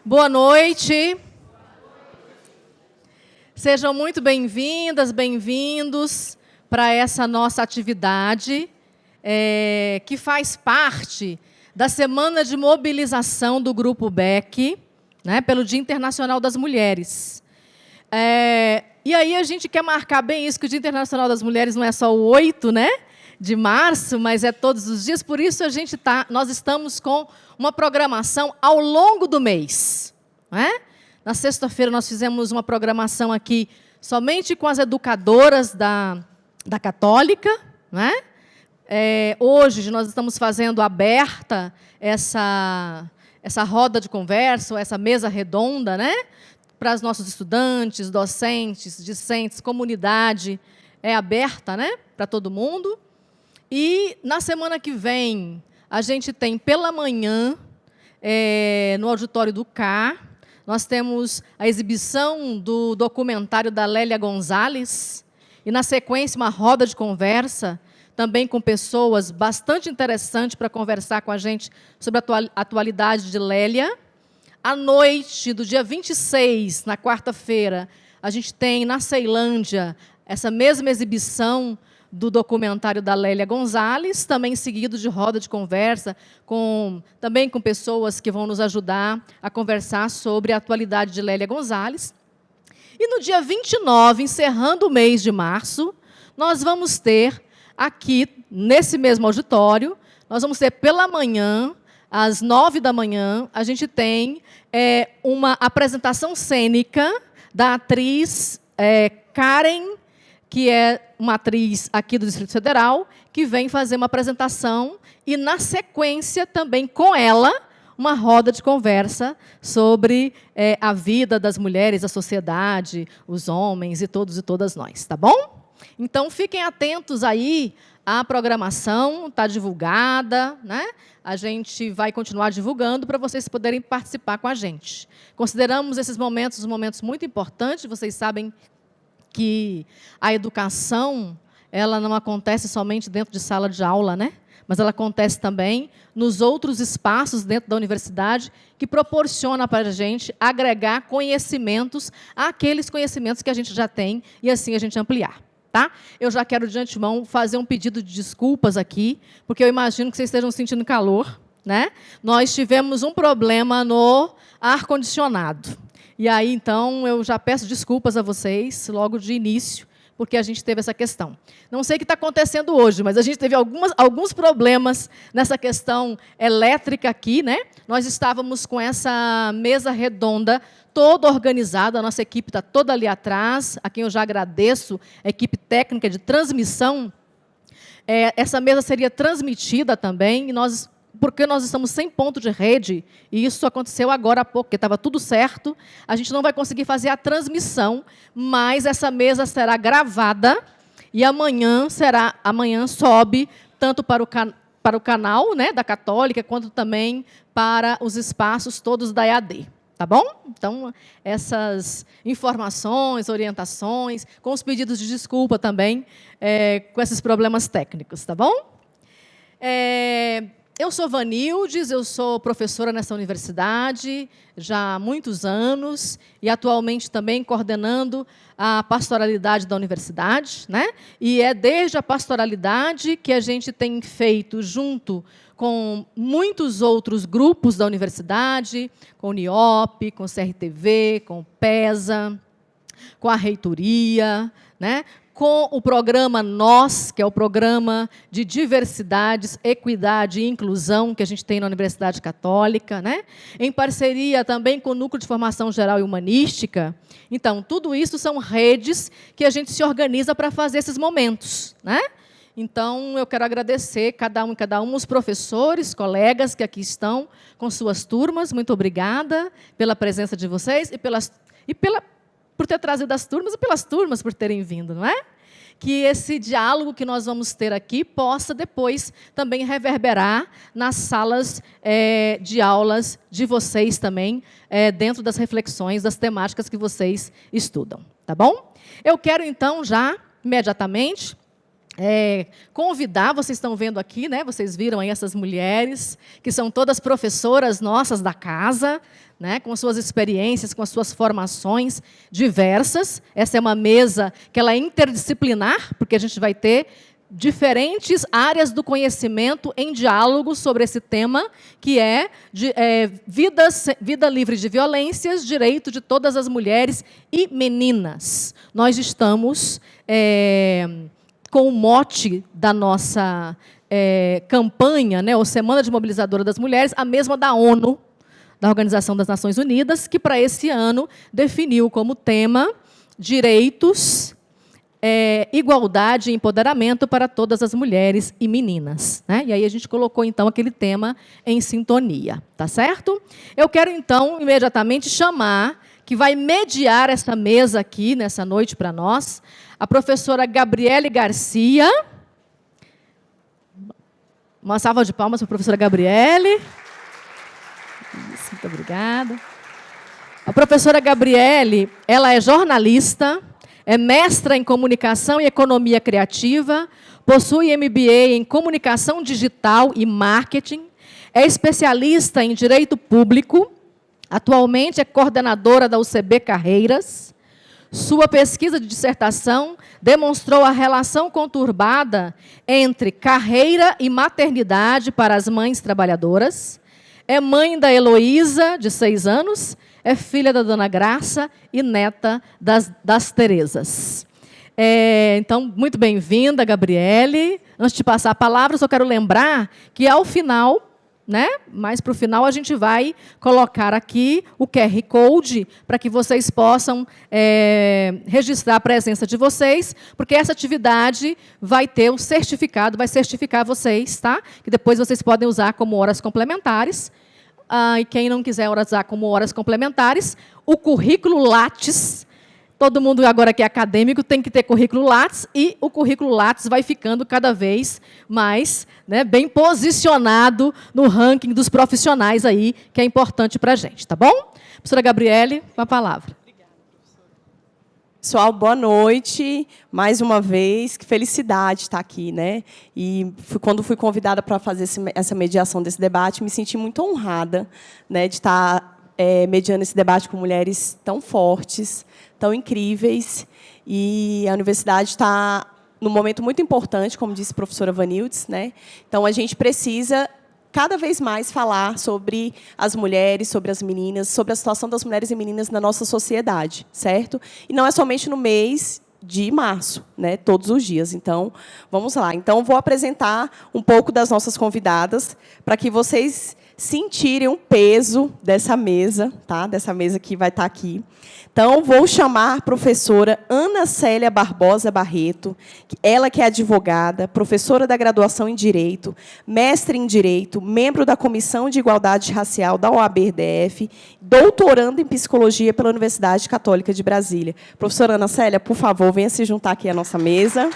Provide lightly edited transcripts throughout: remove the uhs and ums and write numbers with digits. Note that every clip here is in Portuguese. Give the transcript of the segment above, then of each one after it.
Boa noite. Sejam muito bem-vindas, bem-vindos para essa nossa atividade, que faz parte da Semana de Mobilização do Grupo BEC, né, pelo Dia Internacional das Mulheres. E aí a gente quer marcar bem isso, que o Dia Internacional das Mulheres não é só o 8, né, de março, mas é todos os dias. Por isso nós estamos com uma programação ao longo do mês. Né? Na sexta-feira nós fizemos uma programação aqui somente com as educadoras da Católica. Né? Hoje nós estamos fazendo aberta essa roda de conversa, ou essa mesa redonda, né? Para os nossos estudantes, docentes, discentes, comunidade, é aberta, né? Para todo mundo. E na semana que vem, a gente tem pela manhã, no auditório do CA, nós temos a exibição do documentário da Lélia Gonzalez, e na sequência uma roda de conversa, também com pessoas bastante interessantes para conversar com a gente sobre a atualidade de Lélia. À noite do dia 26, na quarta-feira, a gente tem na Ceilândia essa mesma exibição do documentário da Lélia Gonzalez, também seguido de roda de conversa, também com pessoas que vão nos ajudar a conversar sobre a atualidade de Lélia Gonzalez. E no dia 29, encerrando o mês de março, nós vamos ter aqui, nesse mesmo auditório, nós vamos ter pela manhã, às 9 da manhã, a gente tem uma apresentação cênica da atriz Karen, que é uma atriz aqui do Distrito Federal, que vem fazer uma apresentação e, na sequência, também com ela, uma roda de conversa sobre a vida das mulheres, a sociedade, os homens e todos e todas nós, tá bom? Então, fiquem atentos aí à programação, está divulgada, né? A gente vai continuar divulgando para vocês poderem participar com a gente. Consideramos esses momentos momentos muito importantes, vocês sabem que a educação, ela não acontece somente dentro de sala de aula, né? Mas ela acontece também nos outros espaços dentro da universidade, que proporciona para a gente agregar conhecimentos àqueles conhecimentos que a gente já tem, e assim a gente ampliar. Tá? Eu já quero, de antemão, fazer um pedido de desculpas aqui, porque eu imagino que vocês estejam sentindo calor. Né? Nós tivemos um problema no ar-condicionado. E aí, então, eu já peço desculpas a vocês, logo de início, porque a gente teve essa questão. Não sei o que está acontecendo hoje, mas a gente teve alguns problemas nessa questão elétrica aqui. Né? Nós estávamos com essa mesa redonda toda organizada, a nossa equipe está toda ali atrás, a quem eu já agradeço, a equipe técnica de transmissão. Essa mesa seria transmitida também, porque nós estamos sem ponto de rede, e isso aconteceu agora há pouco, porque estava tudo certo, a gente não vai conseguir fazer a transmissão, mas essa mesa será gravada, e amanhã sobe tanto para o canal, né, da Católica, quanto também para os espaços todos da EAD. Tá bom? Então, essas informações, orientações, com os pedidos de desculpa também, com esses problemas técnicos, tá bom? Eu sou Vanildes, eu sou professora nessa universidade já há muitos anos e atualmente também coordenando a pastoralidade da universidade. Né? E é desde a pastoralidade que a gente tem feito junto com muitos outros grupos da universidade, com o NIOP, com o CRTV, com o PESA, com a reitoria, né? Com o programa NOS, que é o programa de diversidades, equidade e inclusão que a gente tem na Universidade Católica, né? Em parceria também com o Núcleo de Formação Geral e Humanística. Então, tudo isso são redes que a gente se organiza para fazer esses momentos. Né? Então, eu quero agradecer cada um, os professores, colegas que aqui estão com suas turmas. Muito obrigada pela presença de vocês por ter trazido as turmas e pelas turmas por terem vindo, não é? Que esse diálogo que nós vamos ter aqui possa depois também reverberar nas salas de aulas de vocês também, dentro das reflexões, das temáticas que vocês estudam. Tá bom? Eu quero, então, já, imediatamente, convidar, vocês estão vendo aqui, né? Vocês viram aí essas mulheres, que são todas professoras nossas da casa, né, com suas experiências, com as suas formações diversas. Essa é uma mesa que ela é interdisciplinar, porque a gente vai ter diferentes áreas do conhecimento em diálogo sobre esse tema, que é, vida livre de violências, direito de todas as mulheres e meninas. Nós estamos com o mote da nossa campanha, né, ou Semana de Mobilizadora das Mulheres, a mesma da ONU, da Organização das Nações Unidas, que para esse ano definiu como tema direitos, igualdade e empoderamento para todas as mulheres e meninas, né? E aí a gente colocou, então, aquele tema em sintonia, tá certo? Eu quero, então, imediatamente chamar, que vai mediar essa mesa aqui, nessa noite para nós, a professora Gabriele Garcia. Uma salva de palmas para a professora Gabriele. Isso, muito obrigada. A professora Gabriele, ela é jornalista, é mestra em Comunicação e Economia Criativa, possui MBA em Comunicação Digital e Marketing, é especialista em Direito Público, atualmente é coordenadora da UCB Carreiras. Sua pesquisa de dissertação demonstrou a relação conturbada entre carreira e maternidade para as mães trabalhadoras. É mãe da Heloísa, de 6 anos, é filha da Dona Graça e neta das Terezas. Então, muito bem-vinda, Gabriele. Antes de passar a palavra, só quero lembrar que, ao final, né, mais para o final, a gente vai colocar aqui o QR Code para que vocês possam registrar a presença de vocês, porque essa atividade vai ter o certificado, vai certificar vocês, tá? Que depois vocês podem usar como horas complementares. E quem não quiser usar como horas complementares, o currículo Lattes, todo mundo agora que é acadêmico tem que ter currículo Lattes, e o currículo Lattes vai ficando cada vez mais, né, bem posicionado no ranking dos profissionais aí, que é importante para a gente, tá bom? Professora Gabriele, com a palavra. Pessoal, boa noite, mais uma vez, que felicidade estar aqui, né? E quando fui convidada para fazer essa mediação desse debate, me senti muito honrada, né, de estar mediando esse debate com mulheres tão fortes, tão incríveis, e a universidade está num momento muito importante, como disse a professora Vanildes, né? Então, a gente precisa cada vez mais falar sobre as mulheres, sobre as meninas, sobre a situação das mulheres e meninas na nossa sociedade, certo? E não é somente no mês de março, né? Todos os dias. Então, vamos lá. Então, vou apresentar um pouco das nossas convidadas para que vocês sentirem o peso dessa mesa, tá? Dessa mesa que vai estar aqui. Então, vou chamar a professora Ana Célia Barbosa Barreto, ela que é advogada, professora da graduação em Direito, mestre em Direito, membro da Comissão de Igualdade Racial da OAB-RDF, doutoranda em Psicologia pela Universidade Católica de Brasília. Professora Ana Célia, por favor, venha se juntar aqui à nossa mesa.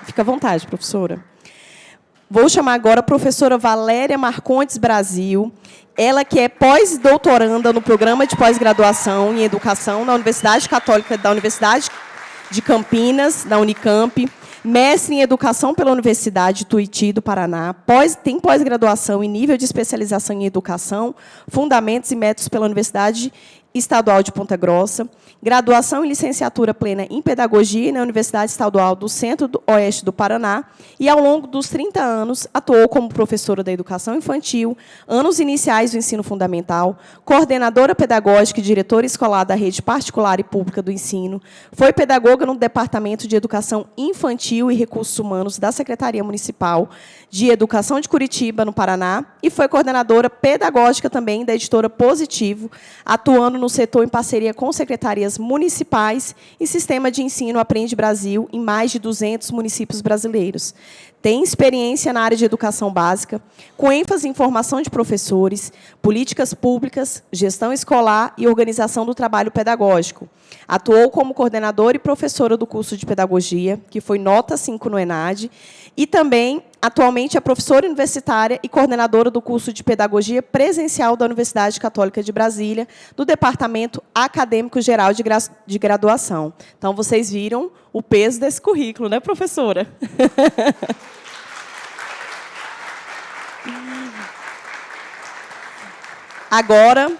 Fica à vontade, professora. Vou chamar agora a professora Valéria Marcondes Brasil, ela que é pós-doutoranda no programa de pós-graduação em Educação na Universidade Católica da Universidade de Campinas, da Unicamp, mestre em Educação pela Universidade Tuiuti do Paraná, tem pós-graduação em nível de especialização em Educação, Fundamentos e Métodos pela Universidade Estadual de Ponta Grossa, graduação e licenciatura plena em Pedagogia na Universidade Estadual do Centro-Oeste do Paraná, e, ao longo dos 30 anos, atuou como professora da Educação Infantil, anos iniciais do Ensino Fundamental, coordenadora pedagógica e diretora escolar da Rede Particular e Pública do Ensino, foi pedagoga no Departamento de Educação Infantil e Recursos Humanos da Secretaria Municipal de Educação de Curitiba, no Paraná, e foi coordenadora pedagógica também da editora Positivo, atuando no setor em parceria com secretarias municipais e Sistema de Ensino Aprende Brasil em mais de 200 municípios brasileiros. Tem experiência na área de educação básica, com ênfase em formação de professores, políticas públicas, gestão escolar e organização do trabalho pedagógico. Atuou como coordenadora e professora do curso de Pedagogia, que foi nota 5 no ENAD, e também, atualmente, é professora universitária e coordenadora do curso de Pedagogia Presencial da Universidade Católica de Brasília, do Departamento Acadêmico Geral de Graduação. Então, vocês viram o peso desse currículo, né, professora? Agora,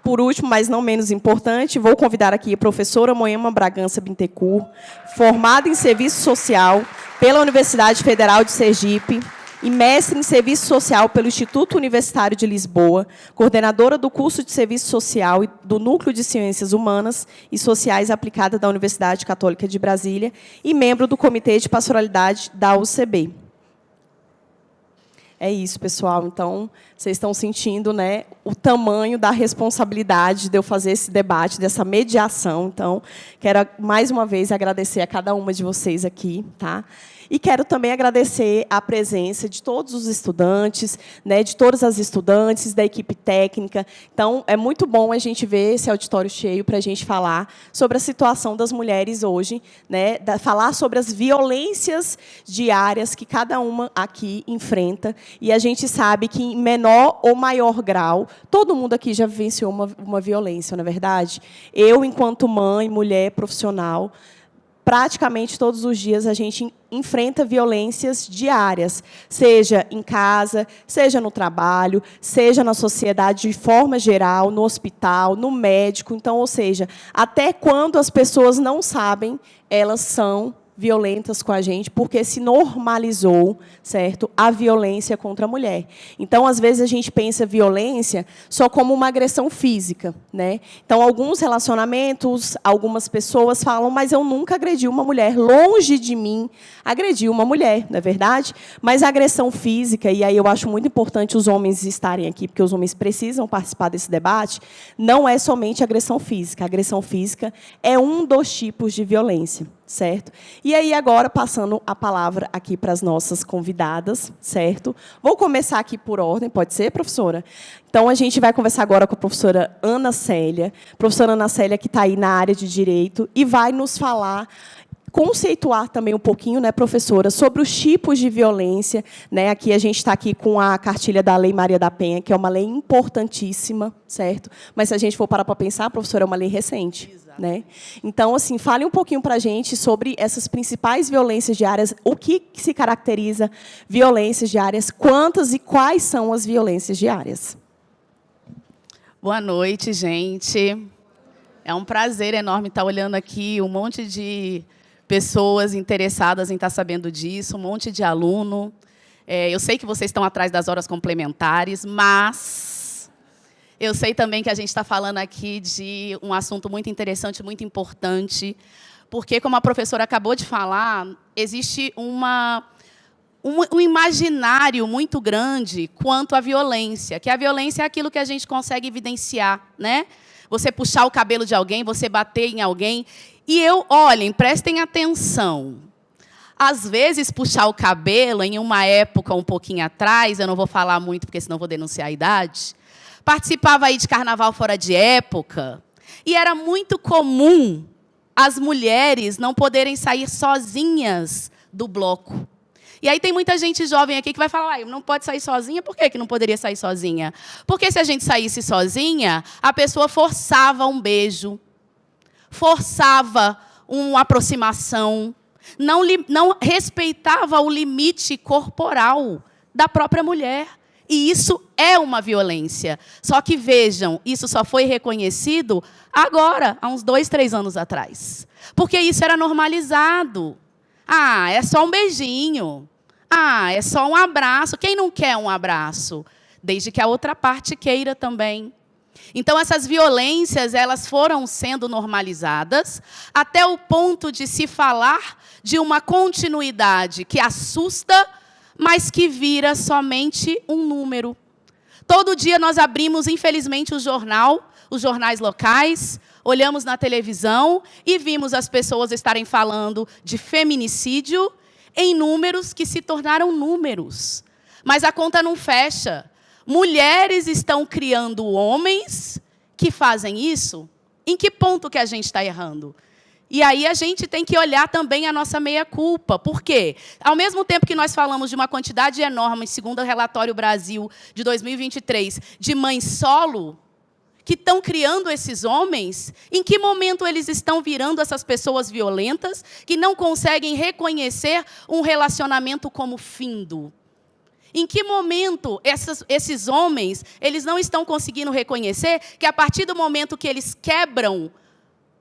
por último, mas não menos importante, vou convidar aqui a professora Moema Bragança Bittencourt, formada em Serviço Social pela Universidade Federal de Sergipe e mestre em Serviço Social pelo Instituto Universitário de Lisboa, coordenadora do curso de Serviço Social e do Núcleo de Ciências Humanas e Sociais aplicada da Universidade Católica de Brasília e membro do Comitê de Pastoralidade da UCB. É isso, pessoal. Então, vocês estão sentindo, né, o tamanho da responsabilidade de eu fazer esse debate, dessa mediação. Então, quero, mais uma vez, agradecer a cada uma de vocês aqui, tá? E quero também agradecer a presença de todos os estudantes, né, de todas as estudantes, da equipe técnica. Então, é muito bom a gente ver esse auditório cheio para a gente falar sobre a situação das mulheres hoje, né, falar sobre as violências diárias que cada uma aqui enfrenta. E a gente sabe que, em menor ou maior grau, todo mundo aqui já vivenciou uma violência, não é verdade? Eu, enquanto mãe, mulher, profissional, praticamente todos os dias a gente enfrenta violências diárias, seja em casa, seja no trabalho, seja na sociedade de forma geral, no hospital, no médico. Então, ou seja, até quando as pessoas não sabem, elas são violentas com a gente, porque se normalizou, certo, a violência contra a mulher. Então, às vezes, a gente pensa violência só como uma agressão física, né? Então, alguns relacionamentos, algumas pessoas falam, mas eu nunca agredi uma mulher, longe de mim agredir uma mulher, não é verdade? Mas a agressão física, e aí eu acho muito importante os homens estarem aqui, porque os homens precisam participar desse debate, não é somente agressão física. A agressão física é um dos tipos de violência, certo? E aí, agora, passando a palavra aqui para as nossas convidadas, certo? Vou começar aqui por ordem, pode ser, professora? Então, a gente vai conversar agora com a professora Ana Célia. Professora Ana Célia, que está aí na área de Direito, e vai nos falar, conceituar também um pouquinho, né, professora, sobre os tipos de violência, né? Aqui a gente está aqui com a cartilha da Lei Maria da Penha, que é uma lei importantíssima, certo? Mas se a gente for parar para pensar, professora, é uma lei recente, né? Então, assim, fale um pouquinho para a gente sobre essas principais violências diárias, o que se caracteriza violências diárias, quantas e quais são as violências diárias. Boa noite, gente. É um prazer enorme estar olhando aqui um monte de pessoas interessadas em estar sabendo disso, um monte de aluno. Eu sei que vocês estão atrás das horas complementares, mas eu sei também que a gente está falando aqui de um assunto muito interessante, muito importante, porque, como a professora acabou de falar, existe um imaginário muito grande quanto à violência, que a violência é aquilo que a gente consegue evidenciar, né? Você puxar o cabelo de alguém, você bater em alguém. E olhem, prestem atenção. Às vezes, puxar o cabelo, em uma época um pouquinho atrás, eu não vou falar muito, porque senão vou denunciar a idade, participava aí de carnaval fora de época, e era muito comum as mulheres não poderem sair sozinhas do bloco. E aí tem muita gente jovem aqui que vai falar, não pode sair sozinha, por que não poderia sair sozinha? Porque se a gente saísse sozinha, a pessoa forçava um beijo, forçava uma aproximação, não respeitava o limite corporal da própria mulher. E isso é uma violência. Só que, vejam, isso só foi reconhecido agora, há uns 2, 3 anos atrás. Porque isso era normalizado. Ah, é só um beijinho. Ah, é só um abraço. Quem não quer um abraço? Desde que a outra parte queira também. Então, essas violências, elas foram sendo normalizadas até o ponto de se falar de uma continuidade que assusta, mas que vira somente um número. Todo dia nós abrimos, infelizmente, os jornais locais, olhamos na televisão e vimos as pessoas estarem falando de feminicídio em números que se tornaram números. Mas a conta não fecha. Mulheres estão criando homens que fazem isso? Em que ponto que a gente está errando? E aí a gente tem que olhar também a nossa meia-culpa. Por quê? Ao mesmo tempo que nós falamos de uma quantidade enorme, segundo o Relatório Brasil de 2023, de mães solo, que estão criando esses homens, em que momento eles estão virando essas pessoas violentas, que não conseguem reconhecer um relacionamento como findo? Em que momento esses homens eles não estão conseguindo reconhecer que, a partir do momento que eles quebram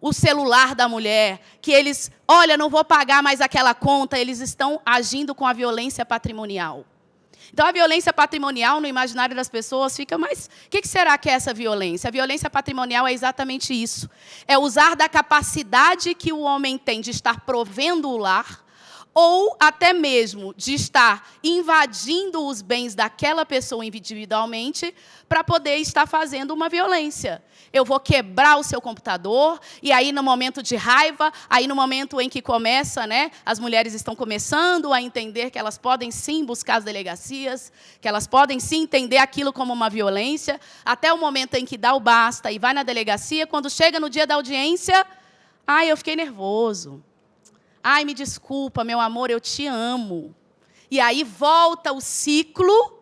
o celular da mulher, que eles, olha, não vou pagar mais aquela conta, eles estão agindo com a violência patrimonial. Então, a violência patrimonial, no imaginário das pessoas, fica, mas o que será que é essa violência? A violência patrimonial é exatamente isso. É usar da capacidade que o homem tem de estar provendo o lar, ou até mesmo de estar invadindo os bens daquela pessoa individualmente para poder estar fazendo uma violência. Eu vou quebrar o seu computador, e aí, no momento de raiva, aí no momento em que começa, né, as mulheres estão começando a entender que elas podem sim buscar as delegacias, que elas podem sim entender aquilo como uma violência, até o momento em que dá o basta e vai na delegacia, quando chega no dia da audiência, ai, eu fiquei nervoso. Ai, me desculpa, meu amor, eu te amo. E aí volta o ciclo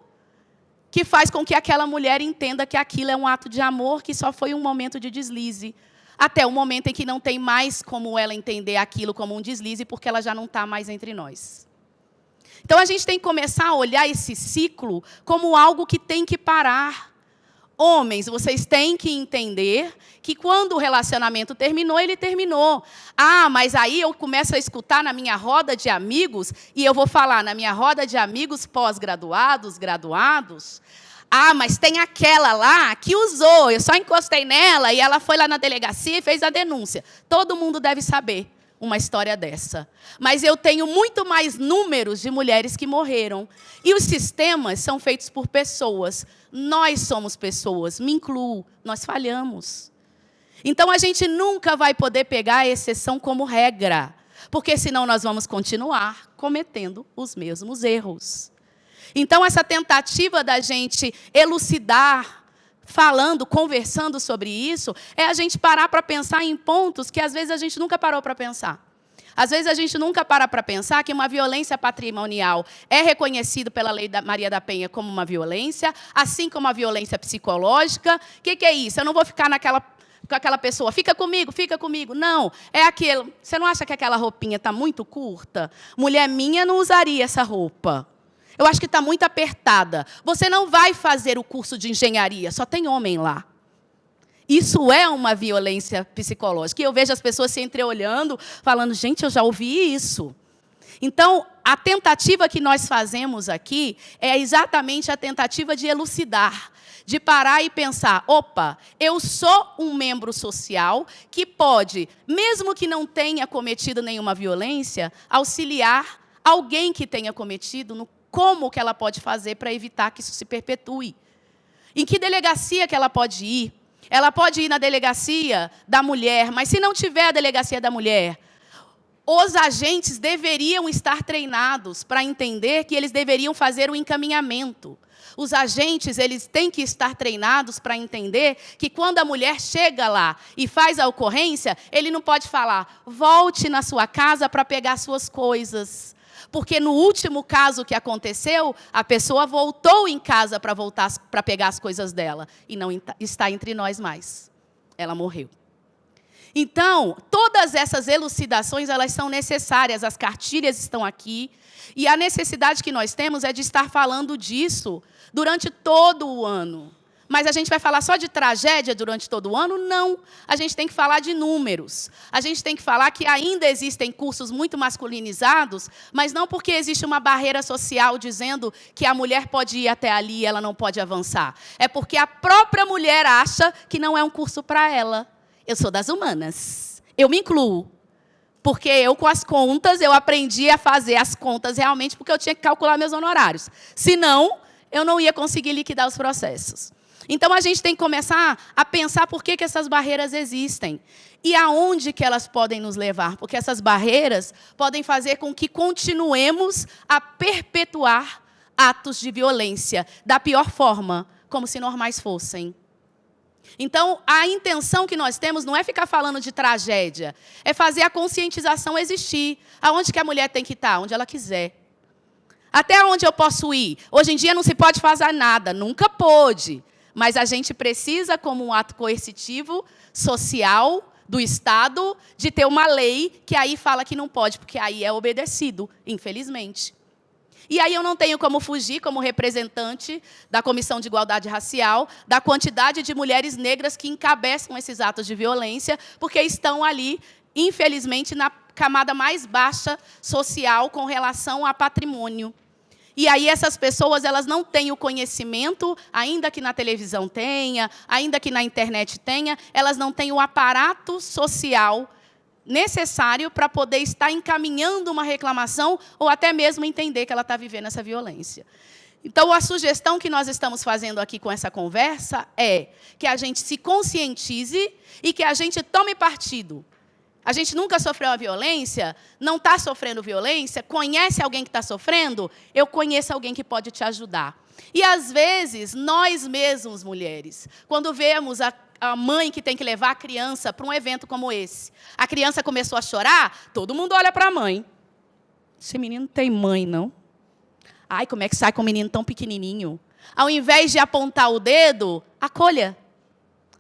que faz com que aquela mulher entenda que aquilo é um ato de amor, que só foi um momento de deslize. Até o momento em que não tem mais como ela entender aquilo como um deslize, porque ela já não está mais entre nós. Então, a gente tem que começar a olhar esse ciclo como algo que tem que parar. Homens, vocês têm que entender que quando o relacionamento terminou, ele terminou. Ah, mas aí eu começo a escutar na minha roda de amigos, e eu vou falar na minha roda de amigos pós-graduados, graduados, ah, mas tem aquela lá que usou, eu só encostei nela e ela foi lá na delegacia e fez a denúncia. Todo mundo deve saber uma história dessa. Mas eu tenho muito mais números de mulheres que morreram. E os sistemas são feitos por pessoas. Nós somos pessoas, me incluo, nós falhamos. Então, a gente nunca vai poder pegar a exceção como regra, porque senão nós vamos continuar cometendo os mesmos erros. Então, essa tentativa da gente elucidar, falando, conversando sobre isso, é a gente parar para pensar em pontos que, às vezes, a gente nunca parou para pensar. Às vezes, a gente nunca para pensar que uma violência patrimonial é reconhecida pela Lei da Maria da Penha como uma violência, assim como a violência psicológica. O que é isso? Eu não vou ficar com aquela pessoa, fica comigo. Não, é aquilo. Você não acha que aquela roupinha está muito curta? Mulher minha não usaria essa roupa. Eu acho que está muito apertada. Você não vai fazer o curso de engenharia, só tem homem lá. Isso é uma violência psicológica. E eu vejo as pessoas se entreolhando, falando, gente, eu já ouvi isso. Então, a tentativa que nós fazemos aqui é exatamente a tentativa de elucidar, de parar e pensar, opa, eu sou um membro social que pode, mesmo que não tenha cometido nenhuma violência, auxiliar alguém que tenha cometido no como que ela pode fazer para evitar que isso se perpetue. Em que delegacia que ela pode ir? Ela pode ir na delegacia da mulher, mas se não tiver a delegacia da mulher, os agentes deveriam estar treinados para entender que eles deveriam fazer o encaminhamento. Os agentes, eles têm que estar treinados para entender que quando a mulher chega lá e faz a ocorrência, ele não pode falar, volte na sua casa para pegar suas coisas. Porque no último caso que aconteceu, a pessoa voltou em casa para pegar as coisas dela. E não está entre nós mais. Ela morreu. Então, todas essas elucidações, elas são necessárias. As cartilhas estão aqui. E a necessidade que nós temos é de estar falando disso durante todo o ano. Mas a gente vai falar só de tragédia durante todo o ano? Não. A gente tem que falar de números. A gente tem que falar que ainda existem cursos muito masculinizados, mas não porque existe uma barreira social dizendo que a mulher pode ir até ali e ela não pode avançar. É porque a própria mulher acha que não é um curso para ela. Eu sou das humanas. Eu me incluo. Porque eu, com as contas, eu aprendi a fazer as contas realmente porque eu tinha que calcular meus honorários. Senão, eu não ia conseguir liquidar os processos. Então, a gente tem que começar a pensar por que essas barreiras existem e aonde que elas podem nos levar, porque essas barreiras podem fazer com que continuemos a perpetuar atos de violência da pior forma, como se normais fossem. Então, a intenção que nós temos não é ficar falando de tragédia, é fazer a conscientização existir. Aonde que a mulher tem que estar? Onde ela quiser. Até onde eu posso ir? Hoje em dia não se pode fazer nada, nunca pôde. Mas a gente precisa, como um ato coercitivo, social, do Estado, de ter uma lei que aí fala que não pode, porque aí é obedecido, infelizmente. E aí eu não tenho como fugir, como representante da Comissão de Igualdade Racial, da quantidade de mulheres negras que encabeçam esses atos de violência, porque estão ali, infelizmente, na camada mais baixa social com relação a patrimônio. E aí essas pessoas, elas não têm o conhecimento, ainda que na televisão tenha, ainda que na internet tenha, elas não têm o aparato social necessário para poder estar encaminhando uma reclamação ou até mesmo entender que ela está vivendo essa violência. Então, a sugestão que nós estamos fazendo aqui com essa conversa é que a gente se conscientize e que a gente tome partido. A gente nunca sofreu a violência, não está sofrendo violência, conhece alguém que está sofrendo, eu conheço alguém que pode te ajudar. E, às vezes, nós mesmos, mulheres, quando vemos a mãe que tem que levar a criança para um evento como esse, a criança começou a chorar, todo mundo olha para a mãe. Esse menino não tem mãe, não? Ai, como é que sai com um menino tão pequenininho? Ao invés de apontar o dedo, acolha.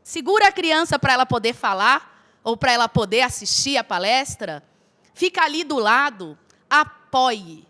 Segura a criança para ela poder falar, ou para ela poder assistir a palestra. Fica ali do lado, apoie.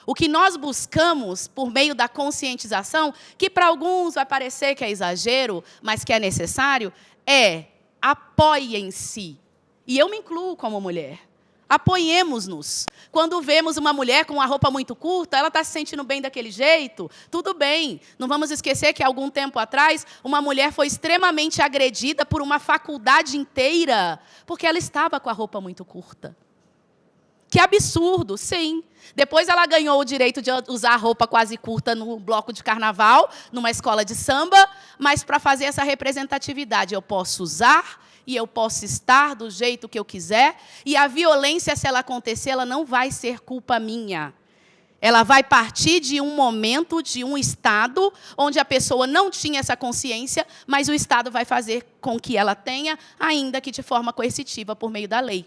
O que nós buscamos, por meio da conscientização, que para alguns vai parecer que é exagero, mas que é necessário, é apoie em si. E eu me incluo como mulher. Apoiemos-nos. Quando vemos uma mulher com uma roupa muito curta, ela está se sentindo bem daquele jeito, tudo bem. Não vamos esquecer que, há algum tempo atrás, uma mulher foi extremamente agredida por uma faculdade inteira, porque ela estava com a roupa muito curta. Que absurdo, sim. Depois ela ganhou o direito de usar a roupa quase curta no bloco de carnaval, numa escola de samba, mas para fazer essa representatividade, eu posso usar e eu posso estar do jeito que eu quiser, e a violência, se ela acontecer, ela não vai ser culpa minha. Ela vai partir de um momento, de um estado, onde a pessoa não tinha essa consciência, mas o Estado vai fazer com que ela tenha, ainda que de forma coercitiva, por meio da lei.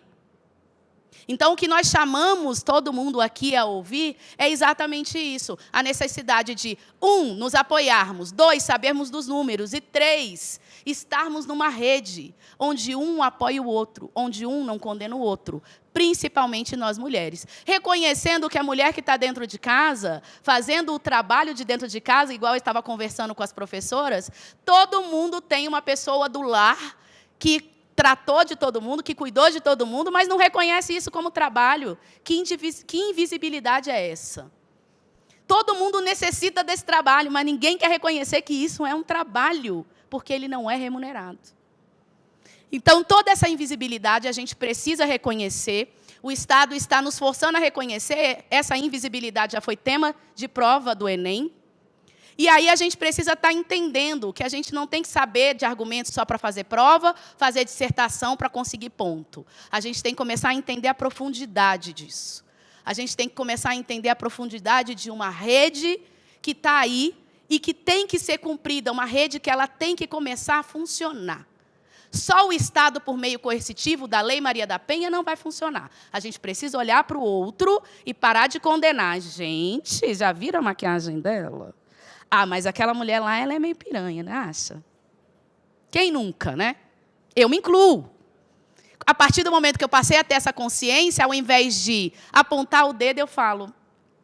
Então, o que nós chamamos todo mundo aqui a ouvir é exatamente isso. A necessidade de, 1, nos apoiarmos, 2, sabermos dos números, e 3, estarmos numa rede, onde um apoia o outro, onde um não condena o outro, principalmente nós mulheres. Reconhecendo que a mulher que está dentro de casa, fazendo o trabalho de dentro de casa, igual eu estava conversando com as professoras, todo mundo tem uma pessoa do lar que tratou de todo mundo, que cuidou de todo mundo, mas não reconhece isso como trabalho. Que invisibilidade é essa? Todo mundo necessita desse trabalho, mas ninguém quer reconhecer que isso é um trabalho, porque ele não é remunerado. Então, toda essa invisibilidade a gente precisa reconhecer. O Estado está nos forçando a reconhecer. Essa invisibilidade já foi tema de prova do Enem. E aí a gente precisa estar entendendo que a gente não tem que saber de argumentos só para fazer prova, fazer dissertação para conseguir ponto. A gente tem que começar a entender a profundidade disso. A gente tem que começar a entender a profundidade de uma rede que está aí e que tem que ser cumprida, uma rede que ela tem que começar a funcionar. Só o Estado, por meio coercitivo da Lei Maria da Penha, não vai funcionar. A gente precisa olhar para o outro e parar de condenar. Gente, já viram a maquiagem dela? Ah, mas aquela mulher lá, ela é meio piranha, né? Acha? Quem nunca, né? Eu me incluo. A partir do momento que eu passei a ter essa consciência, ao invés de apontar o dedo, eu falo, o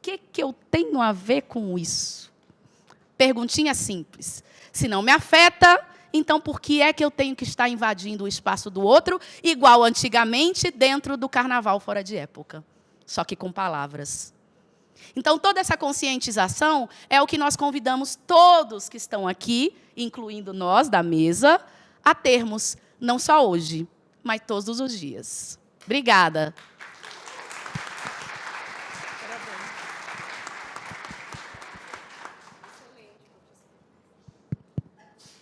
que eu tenho a ver com isso? Perguntinha simples. Se não me afeta, então por que é que eu tenho que estar invadindo o espaço do outro, igual antigamente, dentro do carnaval fora de época? Só que com palavras. Então, toda essa conscientização é o que nós convidamos todos que estão aqui, incluindo nós da mesa, a termos, não só hoje, mas todos os dias. Obrigada.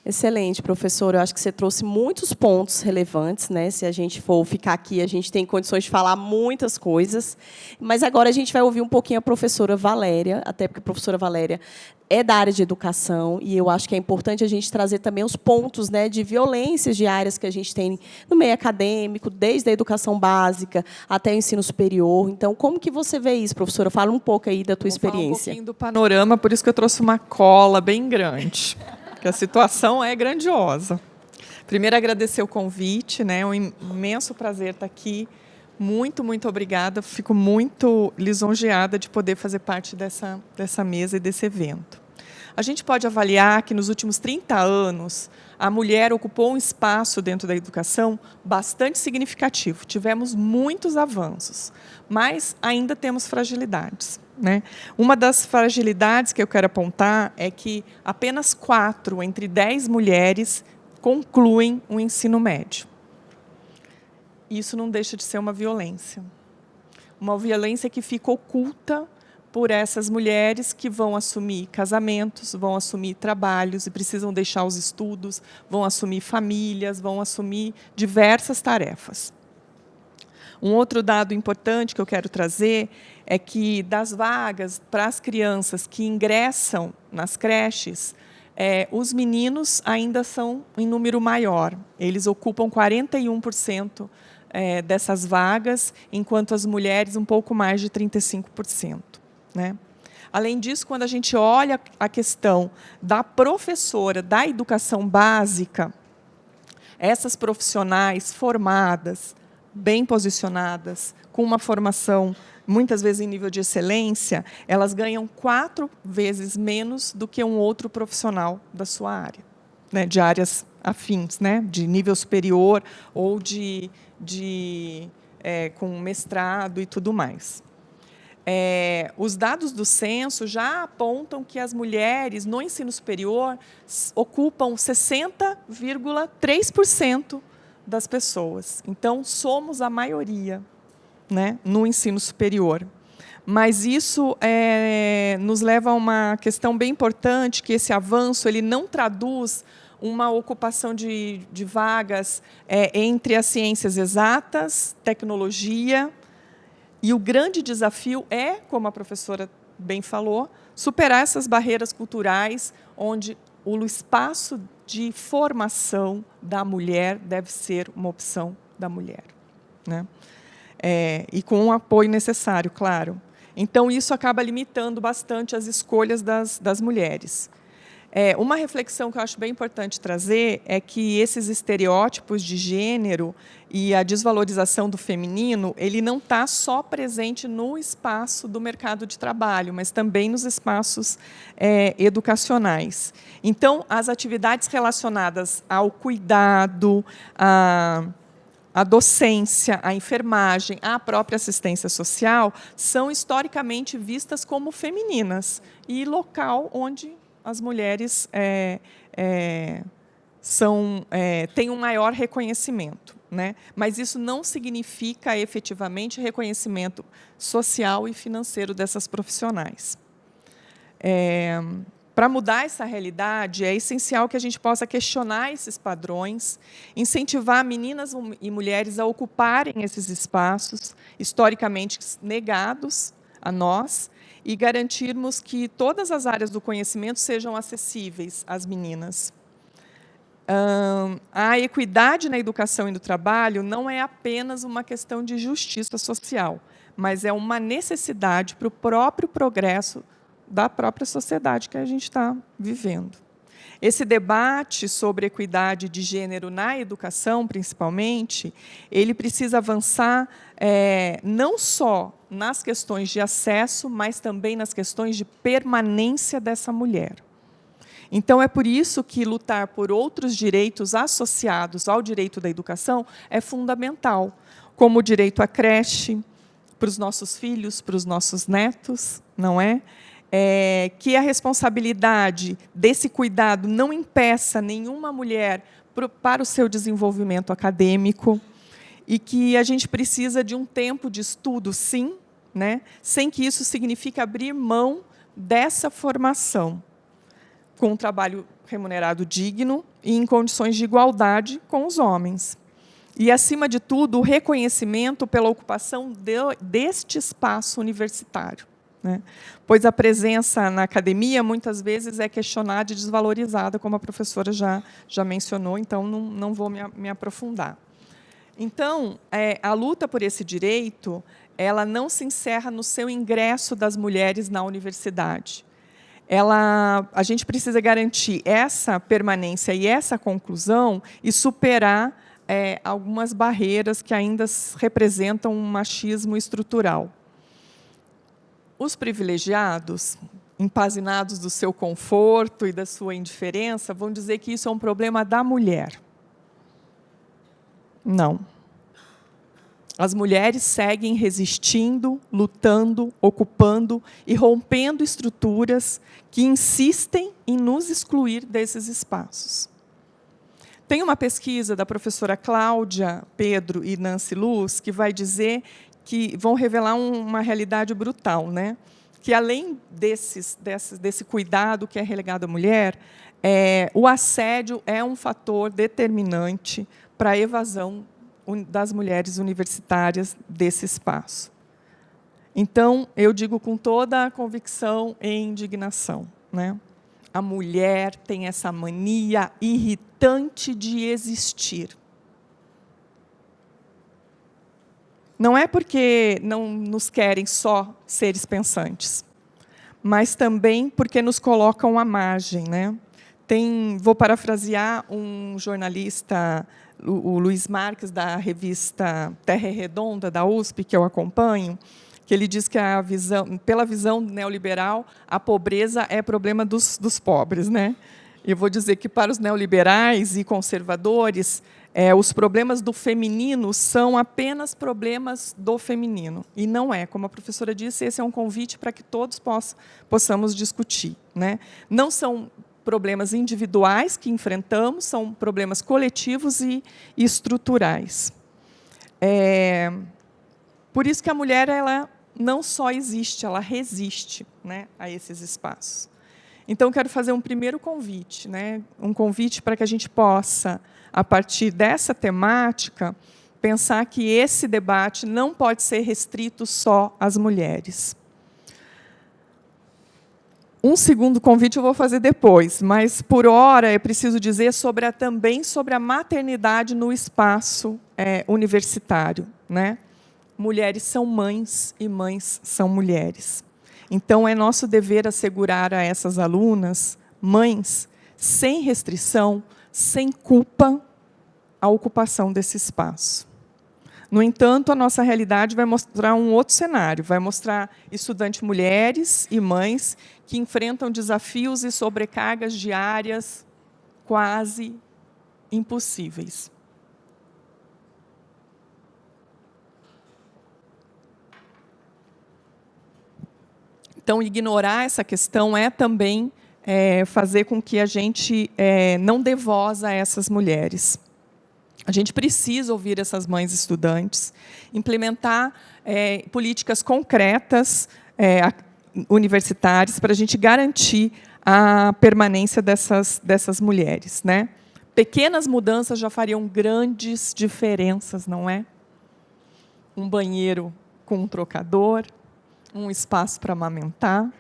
Excelente, professora. Eu acho que você trouxe muitos pontos relevantes, né? Se a gente for ficar aqui, a gente tem condições de falar muitas coisas. Mas agora a gente vai ouvir um pouquinho a professora Valéria, até porque a professora Valéria é da área de educação, e eu acho que é importante a gente trazer também os pontos, né, de violências diárias que a gente tem no meio acadêmico, desde a educação básica até o ensino superior. Então, como que você vê isso, professora? Fala um pouco aí da tua experiência. Vou falar um pouquinho do panorama, por isso que eu trouxe uma cola bem grande. Porque a situação é grandiosa. Primeiro, agradecer o convite, né? É um imenso prazer estar aqui Muito, muito obrigada. Fico muito lisonjeada de poder fazer parte dessa mesa e desse evento. A gente pode avaliar que, nos últimos 30 anos, a mulher ocupou um espaço dentro da educação bastante significativo. Tivemos muitos avanços, mas ainda temos fragilidades, né? Uma das fragilidades que eu quero apontar é que apenas 4 entre 10 mulheres concluem o ensino médio. Isso não deixa de ser uma violência que fica oculta por essas mulheres que vão assumir casamentos, vão assumir trabalhos e precisam deixar os estudos, vão assumir famílias, vão assumir diversas tarefas. Um outro dado importante que eu quero trazer é que, das vagas para as crianças que ingressam nas creches, os meninos ainda são em número maior. Eles ocupam 41% dessas vagas, enquanto as mulheres um pouco mais de 35%. Né? Além disso, quando a gente olha a questão da professora da educação básica, essas profissionais formadas, bem posicionadas, com uma formação, muitas vezes em nível de excelência, elas ganham 4 vezes menos do que um outro profissional da sua área, né? De áreas afins, né? De nível superior ou com mestrado e tudo mais. Os dados do censo já apontam que as mulheres no ensino superior ocupam 60,3% das pessoas. Então, somos a maioria, né, no ensino superior. Mas isso nos leva a uma questão bem importante, que esse avanço ele não traduz uma ocupação de vagas entre as ciências exatas, tecnologia, e o grande desafio é, como a professora bem falou, superar essas barreiras culturais, onde o espaço de formação da mulher deve ser uma opção da mulher, né? E com o apoio necessário, claro. Então, isso acaba limitando bastante as escolhas das mulheres. Uma reflexão que eu acho bem importante trazer é que esses estereótipos de gênero e a desvalorização do feminino, ele não está só presente no espaço do mercado de trabalho, mas também nos espaços educacionais. Então, as atividades relacionadas ao cuidado, à docência, à enfermagem, à própria assistência social, são historicamente vistas como femininas, e local onde as mulheres têm um maior reconhecimento, né? Mas isso não significa efetivamente reconhecimento social e financeiro dessas profissionais. Para mudar essa realidade, é essencial que a gente possa questionar esses padrões, incentivar meninas e mulheres a ocuparem esses espaços historicamente negados a nós, e garantirmos que todas as áreas do conhecimento sejam acessíveis às meninas. A equidade na educação e no trabalho não é apenas uma questão de justiça social, mas é uma necessidade para o próprio progresso da própria sociedade que a gente está vivendo. Esse debate sobre equidade de gênero na educação, principalmente, ele precisa avançar não só nas questões de acesso, mas também nas questões de permanência dessa mulher. Então, é por isso que lutar por outros direitos associados ao direito da educação é fundamental, como o direito à creche, para os nossos filhos, para os nossos netos, não é? Que a responsabilidade desse cuidado não impeça nenhuma mulher para o seu desenvolvimento acadêmico, e que a gente precisa de um tempo de estudo, sim, né, sem que isso signifique abrir mão dessa formação, com um trabalho remunerado digno e em condições de igualdade com os homens. E, acima de tudo, o reconhecimento pela ocupação deste espaço universitário, né? Pois a presença na academia, muitas vezes, é questionada e desvalorizada, como a professora já mencionou, então não vou me aprofundar. Então, a luta por esse direito, ela não se encerra no seu ingresso das mulheres na universidade. A gente precisa garantir essa permanência e essa conclusão e superar algumas barreiras que ainda representam um machismo estrutural. Os privilegiados, empazinados do seu conforto e da sua indiferença, vão dizer que isso é um problema da mulher. Não. As mulheres seguem resistindo, lutando, ocupando e rompendo estruturas que insistem em nos excluir desses espaços. Tem uma pesquisa da professora Cláudia Pedro e Nancy Luz que vai dizer que vão revelar uma realidade brutal, né? Que, além desse cuidado que é relegado à mulher, o assédio é um fator determinante para a evasão das mulheres universitárias desse espaço. Então, eu digo com toda a convicção e indignação, né? A mulher tem essa mania irritante de existir. Não é porque não nos querem só seres pensantes, mas também porque nos colocam à margem, né? Vou parafrasear um jornalista, o Luiz Marques, da revista Terra Redonda, da USP, que eu acompanho, que ele diz que, pela visão neoliberal, a pobreza é problema dos pobres, né? Eu vou dizer que, para os neoliberais e conservadores, os problemas do feminino são apenas problemas do feminino. E não é. Como a professora disse, esse é um convite para que todos possamos discutir, né? Não são problemas individuais que enfrentamos, são problemas coletivos e estruturais. Por isso que a mulher, ela não só existe, ela resiste, né, a esses espaços. Então, quero fazer um primeiro convite, né, um convite para que a gente possa, a partir dessa temática, pensar que esse debate não pode ser restrito só às mulheres. Um segundo convite eu vou fazer depois, mas, por hora, é preciso dizer também sobre a maternidade no espaço universitário, né? Mulheres são mães e mães são mulheres. Então, é nosso dever assegurar a essas alunas, mães, sem restrição, sem culpa, a ocupação desse espaço. No entanto, a nossa realidade vai mostrar um outro cenário, vai mostrar estudantes mulheres e mães que enfrentam desafios e sobrecargas diárias quase impossíveis. Então, ignorar essa questão é também fazer com que a gente não dê voz a essas mulheres. A gente precisa ouvir essas mães estudantes, implementar políticas concretas universitárias para a gente garantir a permanência dessas mulheres, né? Pequenas mudanças já fariam grandes diferenças, não é? Um banheiro com um trocador, um espaço para amamentar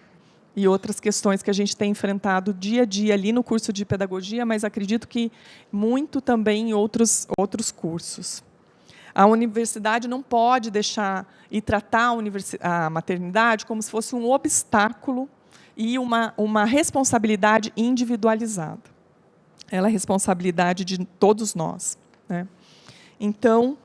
e outras questões que a gente tem enfrentado dia a dia ali no curso de pedagogia, mas acredito que muito também em outros cursos. A universidade não pode deixar e tratar a maternidade como se fosse um obstáculo e uma responsabilidade individualizada. Ela é responsabilidade de todos nós, né? Então,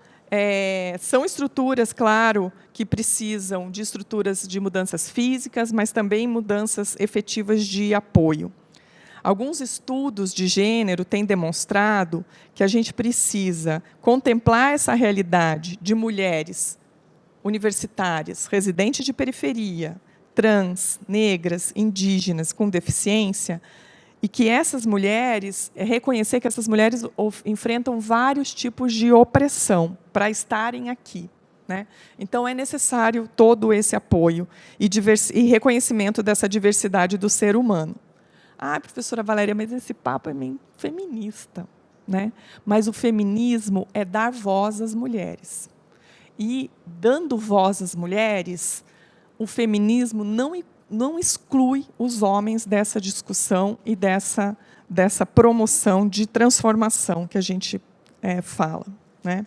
são estruturas, claro, que precisam de estruturas de mudanças físicas, mas também mudanças efetivas de apoio. Alguns estudos de gênero têm demonstrado que a gente precisa contemplar essa realidade de mulheres universitárias, residentes de periferia, trans, negras, indígenas, com deficiência, e que essas mulheres, reconhecer que essas mulheres enfrentam vários tipos de opressão para estarem aqui, né? Então, é necessário todo esse apoio e reconhecimento dessa diversidade do ser humano. Ah, professora Valéria, mas esse papo é meio feminista, né? Mas o feminismo é dar voz às mulheres. E, dando voz às mulheres, o feminismo não exclui os homens dessa discussão e dessa promoção de transformação que a gente fala, né?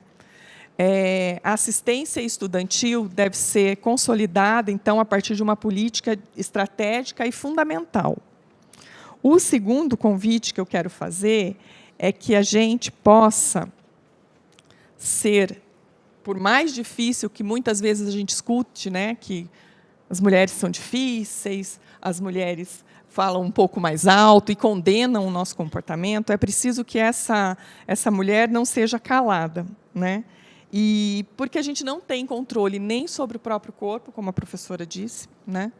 A assistência estudantil deve ser consolidada, então, a partir de uma política estratégica e fundamental. O segundo convite que eu quero fazer é que a gente possa ser, por mais difícil que muitas vezes a gente escute, né, que as mulheres são difíceis, as mulheres falam um pouco mais alto e condenam o nosso comportamento, é preciso que essa mulher não seja calada, né? E porque a gente não tem controle nem sobre o próprio corpo, como a professora disse, né?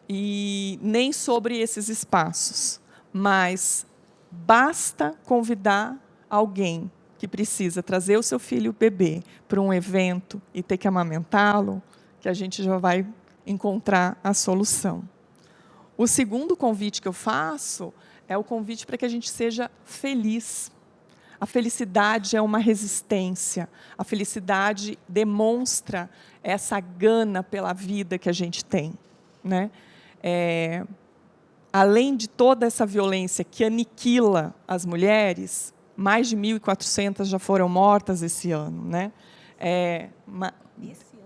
E nem sobre esses espaços, mas basta convidar alguém que precisa trazer o seu filho bebê para um evento e ter que amamentá-lo, que a gente já vai encontrar a solução. O segundo convite que eu faço é o convite para que a gente seja feliz. A felicidade é uma resistência. A felicidade demonstra essa gana pela vida que a gente tem, né? Além de toda essa violência que aniquila as mulheres, mais de 1.400 já foram mortas esse ano, né?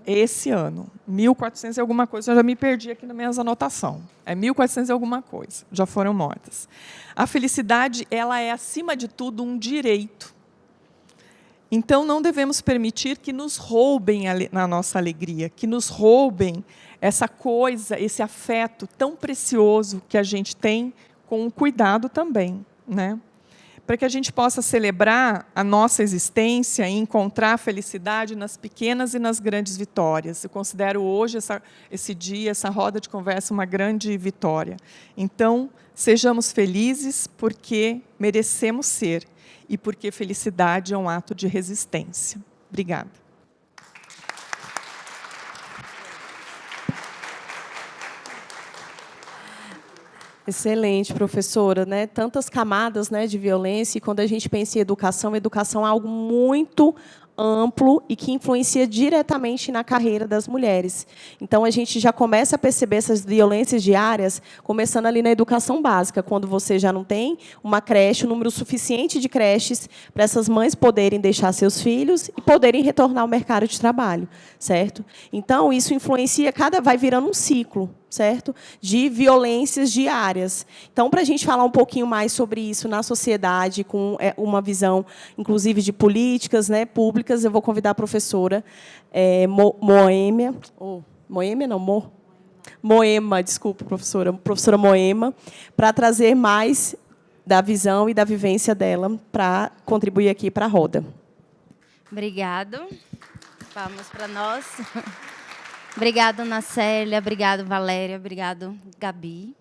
Esse ano, 1.400 e alguma coisa, eu já me perdi aqui nas minhas anotações. 1.400 e alguma coisa, já foram mortas. A felicidade, ela é, acima de tudo, um direito. Então, não devemos permitir que nos roubem a nossa alegria, que nos roubem essa coisa, esse afeto tão precioso que a gente tem, com o cuidado também, né? Para que a gente possa celebrar a nossa existência e encontrar a felicidade nas pequenas e nas grandes vitórias. Eu considero hoje, esse dia, essa roda de conversa, uma grande vitória. Então, sejamos felizes porque merecemos ser e porque felicidade é um ato de resistência. Obrigada. Excelente, professora, né? Tantas camadas, né, de violência, e quando a gente pensa em educação, educação é algo muito amplo e que influencia diretamente na carreira das mulheres. Então, a gente já começa a perceber essas violências diárias, começando ali na educação básica, quando você já não tem uma creche, um número suficiente de creches para essas mães poderem deixar seus filhos e poderem retornar ao mercado de trabalho, certo? Então, isso influencia, vai virando um ciclo, certo? De violências diárias. Então, para a gente falar um pouquinho mais sobre isso na sociedade, com uma visão, inclusive, de políticas, né, públicas, eu vou convidar a professora Moema, desculpa, professora Moema, para trazer mais da visão e da vivência dela, para contribuir aqui para a roda. Obrigado. Vamos para nós. Obrigado, Ana Célia. Obrigado, Valéria. Obrigado, Gabi.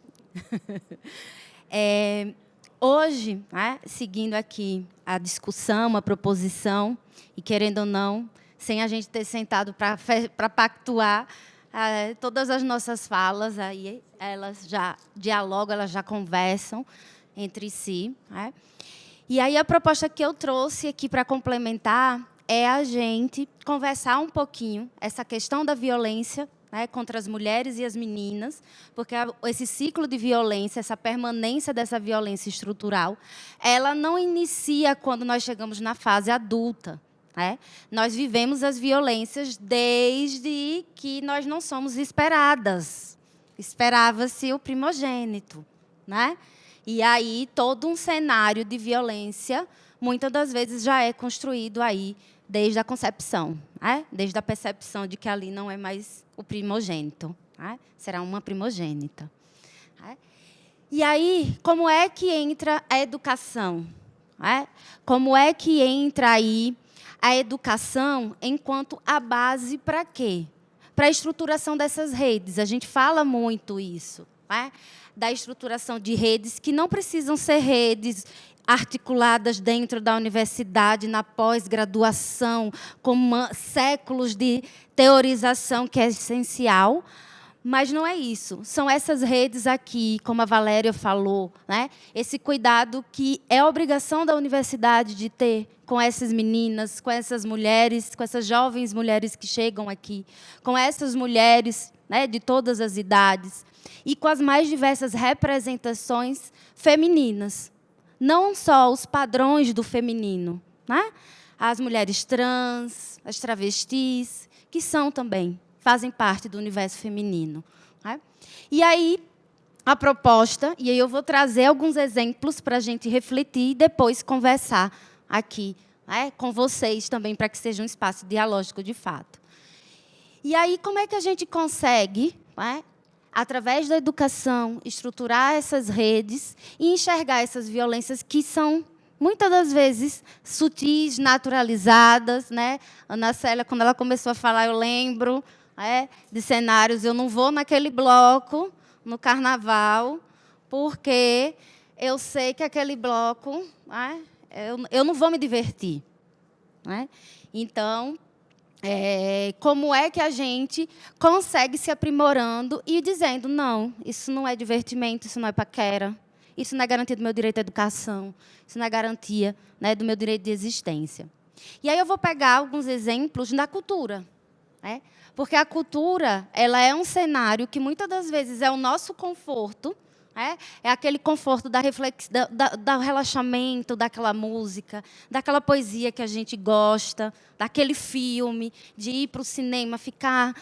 Hoje, né, seguindo aqui a discussão, a proposição, e querendo ou não, sem a gente ter sentado para pactuar todas as nossas falas, aí elas já dialogam, elas já conversam entre si. Né? E aí a proposta que eu trouxe aqui para complementar é a gente conversar um pouquinho essa questão da violência, né, contra as mulheres e as meninas, porque esse ciclo de violência, essa permanência dessa violência estrutural, ela não inicia quando nós chegamos na fase adulta. Né? Nós vivemos as violências desde que nós não somos esperadas. Esperava-se o primogênito. Né? E aí todo um cenário de violência, muitas das vezes, já é construído aí desde a concepção, né? Desde a percepção de que ali não é mais o primogênito, né? Será uma primogênita. Né? E aí, como é que entra a educação? Né? Como é que entra aí a educação enquanto a base para quê? Para a estruturação dessas redes. A gente fala muito isso, né? Da estruturação de redes que não precisam ser redes articuladas dentro da universidade, na pós-graduação, com séculos de teorização, que é essencial. Mas não é isso. São essas redes aqui, como a Valéria falou, né? Esse cuidado que é obrigação da universidade de ter com essas meninas, com essas mulheres, com essas jovens mulheres que chegam aqui, com essas mulheres, né, de todas as idades, e com as mais diversas representações femininas. Não só os padrões do feminino, né? As mulheres trans, as travestis, que são também, fazem parte do universo feminino. Né? E aí, a proposta, e aí eu vou trazer alguns exemplos para a gente refletir e depois conversar aqui né, com vocês também, para que seja um espaço dialógico de fato. E aí, como é que a gente consegue, né, através da educação, estruturar essas redes e enxergar essas violências que são, muitas das vezes, sutis, naturalizadas, né? Ana Célia, quando ela começou a falar, eu lembro, de cenários, eu não vou naquele bloco, no carnaval, porque eu sei que aquele bloco, eu não vou me divertir. Né? Então, como é que a gente consegue se aprimorando e dizendo, não, isso não é divertimento, isso não é paquera, isso não é garantia do meu direito à educação, isso não é garantia, né, do meu direito de existência. E aí eu vou pegar alguns exemplos da cultura. Né? Porque a cultura, ela é um cenário que, muitas das vezes, é o nosso conforto, é aquele conforto da do relaxamento, daquela música, daquela poesia que a gente gosta, daquele filme, de ir para o cinema, ficar...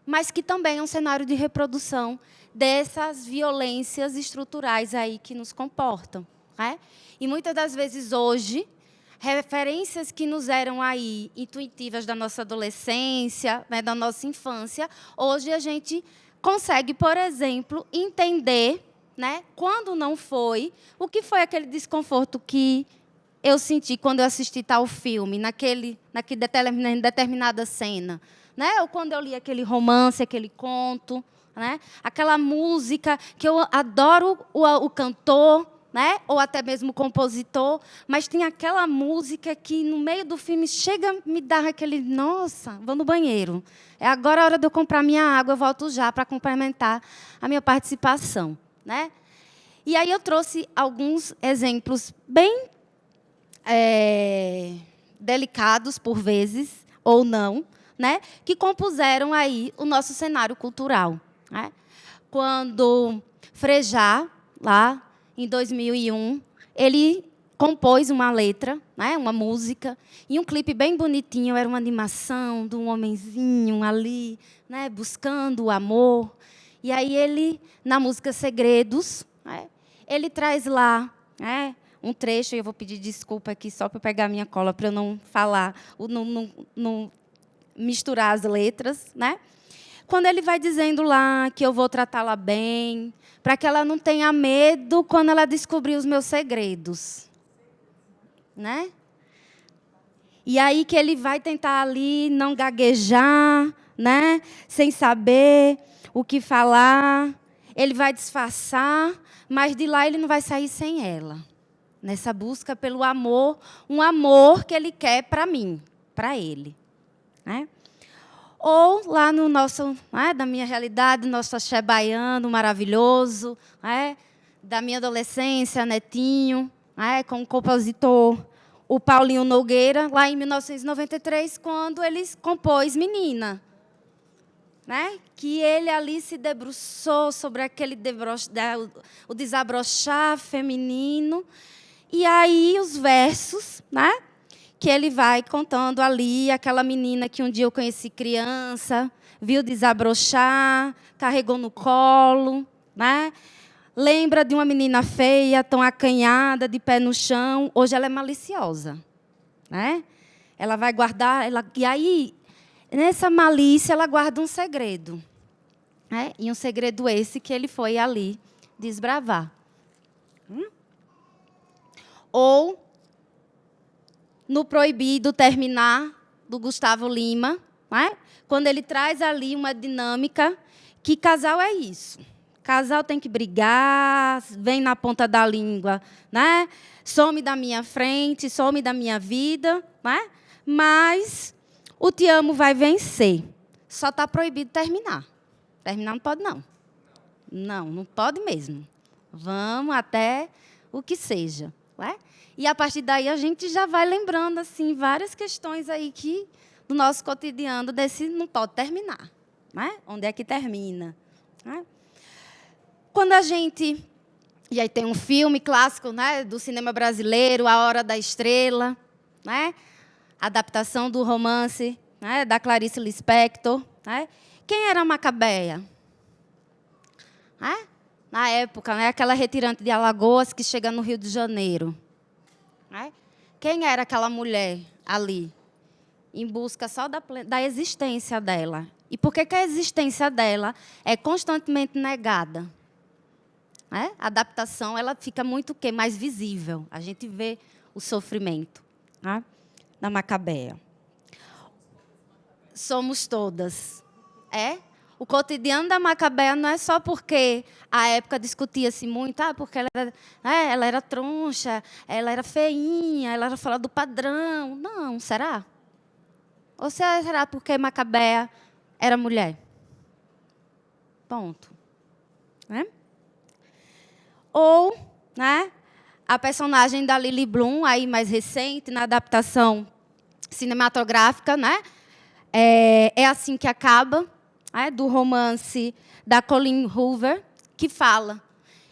Mas que também é um cenário de reprodução dessas violências estruturais aí que nos comportam. E, muitas das vezes, hoje, referências que nos eram aí intuitivas da nossa adolescência, né, da nossa infância, hoje a gente consegue, por exemplo, entender, né, quando não foi, o que foi aquele desconforto que eu senti quando eu assisti tal filme, naquele determinada cena, né, ou quando eu li aquele romance, aquele conto, né, aquela música que eu adoro o cantor, né? Ou até mesmo o compositor, mas tem aquela música que, no meio do filme, chega a me dar aquele... Nossa, vou no banheiro. É agora a hora de eu comprar minha água, eu volto já para complementar a minha participação. Né? E aí eu trouxe alguns exemplos bem delicados, por vezes, ou não, né? Que compuseram aí o nosso cenário cultural. Né? Quando Frejá, lá em 2001, ele compôs uma letra, né, uma música, e um clipe bem bonitinho, era uma animação de um homenzinho ali, né, buscando o amor. E aí ele, na música Segredos, né, ele traz lá, né, um trecho, e eu vou pedir desculpa aqui só para pegar minha cola, para eu não falar, não misturar as letras, né? Quando ele vai dizendo lá que eu vou tratá-la bem, para que ela não tenha medo quando ela descobrir os meus segredos. Né? E aí que ele vai tentar ali não gaguejar, né? Sem saber o que falar. Ele vai disfarçar, mas de lá ele não vai sair sem ela. Nessa busca pelo amor, um amor que ele quer para mim, para ele. Né? Ou lá no nosso, da minha realidade, nosso axé baiano maravilhoso, da minha adolescência, Netinho, com o compositor, o Paulinho Nogueira, lá em 1993, quando ele compôs Menina. Né? Que ele ali se debruçou sobre aquele o desabrochar feminino. E aí os versos, né? Que ele vai contando ali, aquela menina que um dia eu conheci criança, viu desabrochar, carregou no colo, né? Lembra de uma menina feia, tão acanhada, de pé no chão, hoje ela é maliciosa. Né? Ela vai guardar, e aí, nessa malícia, ela guarda um segredo. Né? E um segredo esse que ele foi ali desbravar. Ou no Proibido Terminar, do Gustavo Lima, né? Quando ele traz ali uma dinâmica que casal é isso. Casal tem que brigar, vem na ponta da língua, né? Some da minha frente, some da minha vida, né? Mas o te amo vai vencer. Só está proibido terminar. Terminar não pode, não. Não pode mesmo. Vamos até o que seja. Né? E, a partir daí, a gente já vai lembrando assim, várias questões aí que, do nosso cotidiano, desse não pode terminar. Né? Onde é que termina? Né? Quando a gente... E aí tem um filme clássico, né, do cinema brasileiro, A Hora da Estrela, né? Adaptação do romance, né, da Clarice Lispector. Né? Quem era a Macabeia? Né? Na época, né, aquela retirante de Alagoas que chega no Rio de Janeiro. Né? Quem era aquela mulher ali? Em busca só da existência dela. E por que a existência dela é constantemente negada? A adaptação ela fica muito mais visível. A gente vê o sofrimento da Macabeia. Somos todas. O cotidiano da Macabeia não é só porque a época discutia-se muito, porque ela era troncha, ela era feinha, ela era fora do padrão. Não, será? Ou será porque Macabeia era mulher? Ponto. Ou, a personagem da Lily Bloom, aí mais recente, na adaptação cinematográfica, é assim que acaba, do romance da Colleen Hoover, que fala.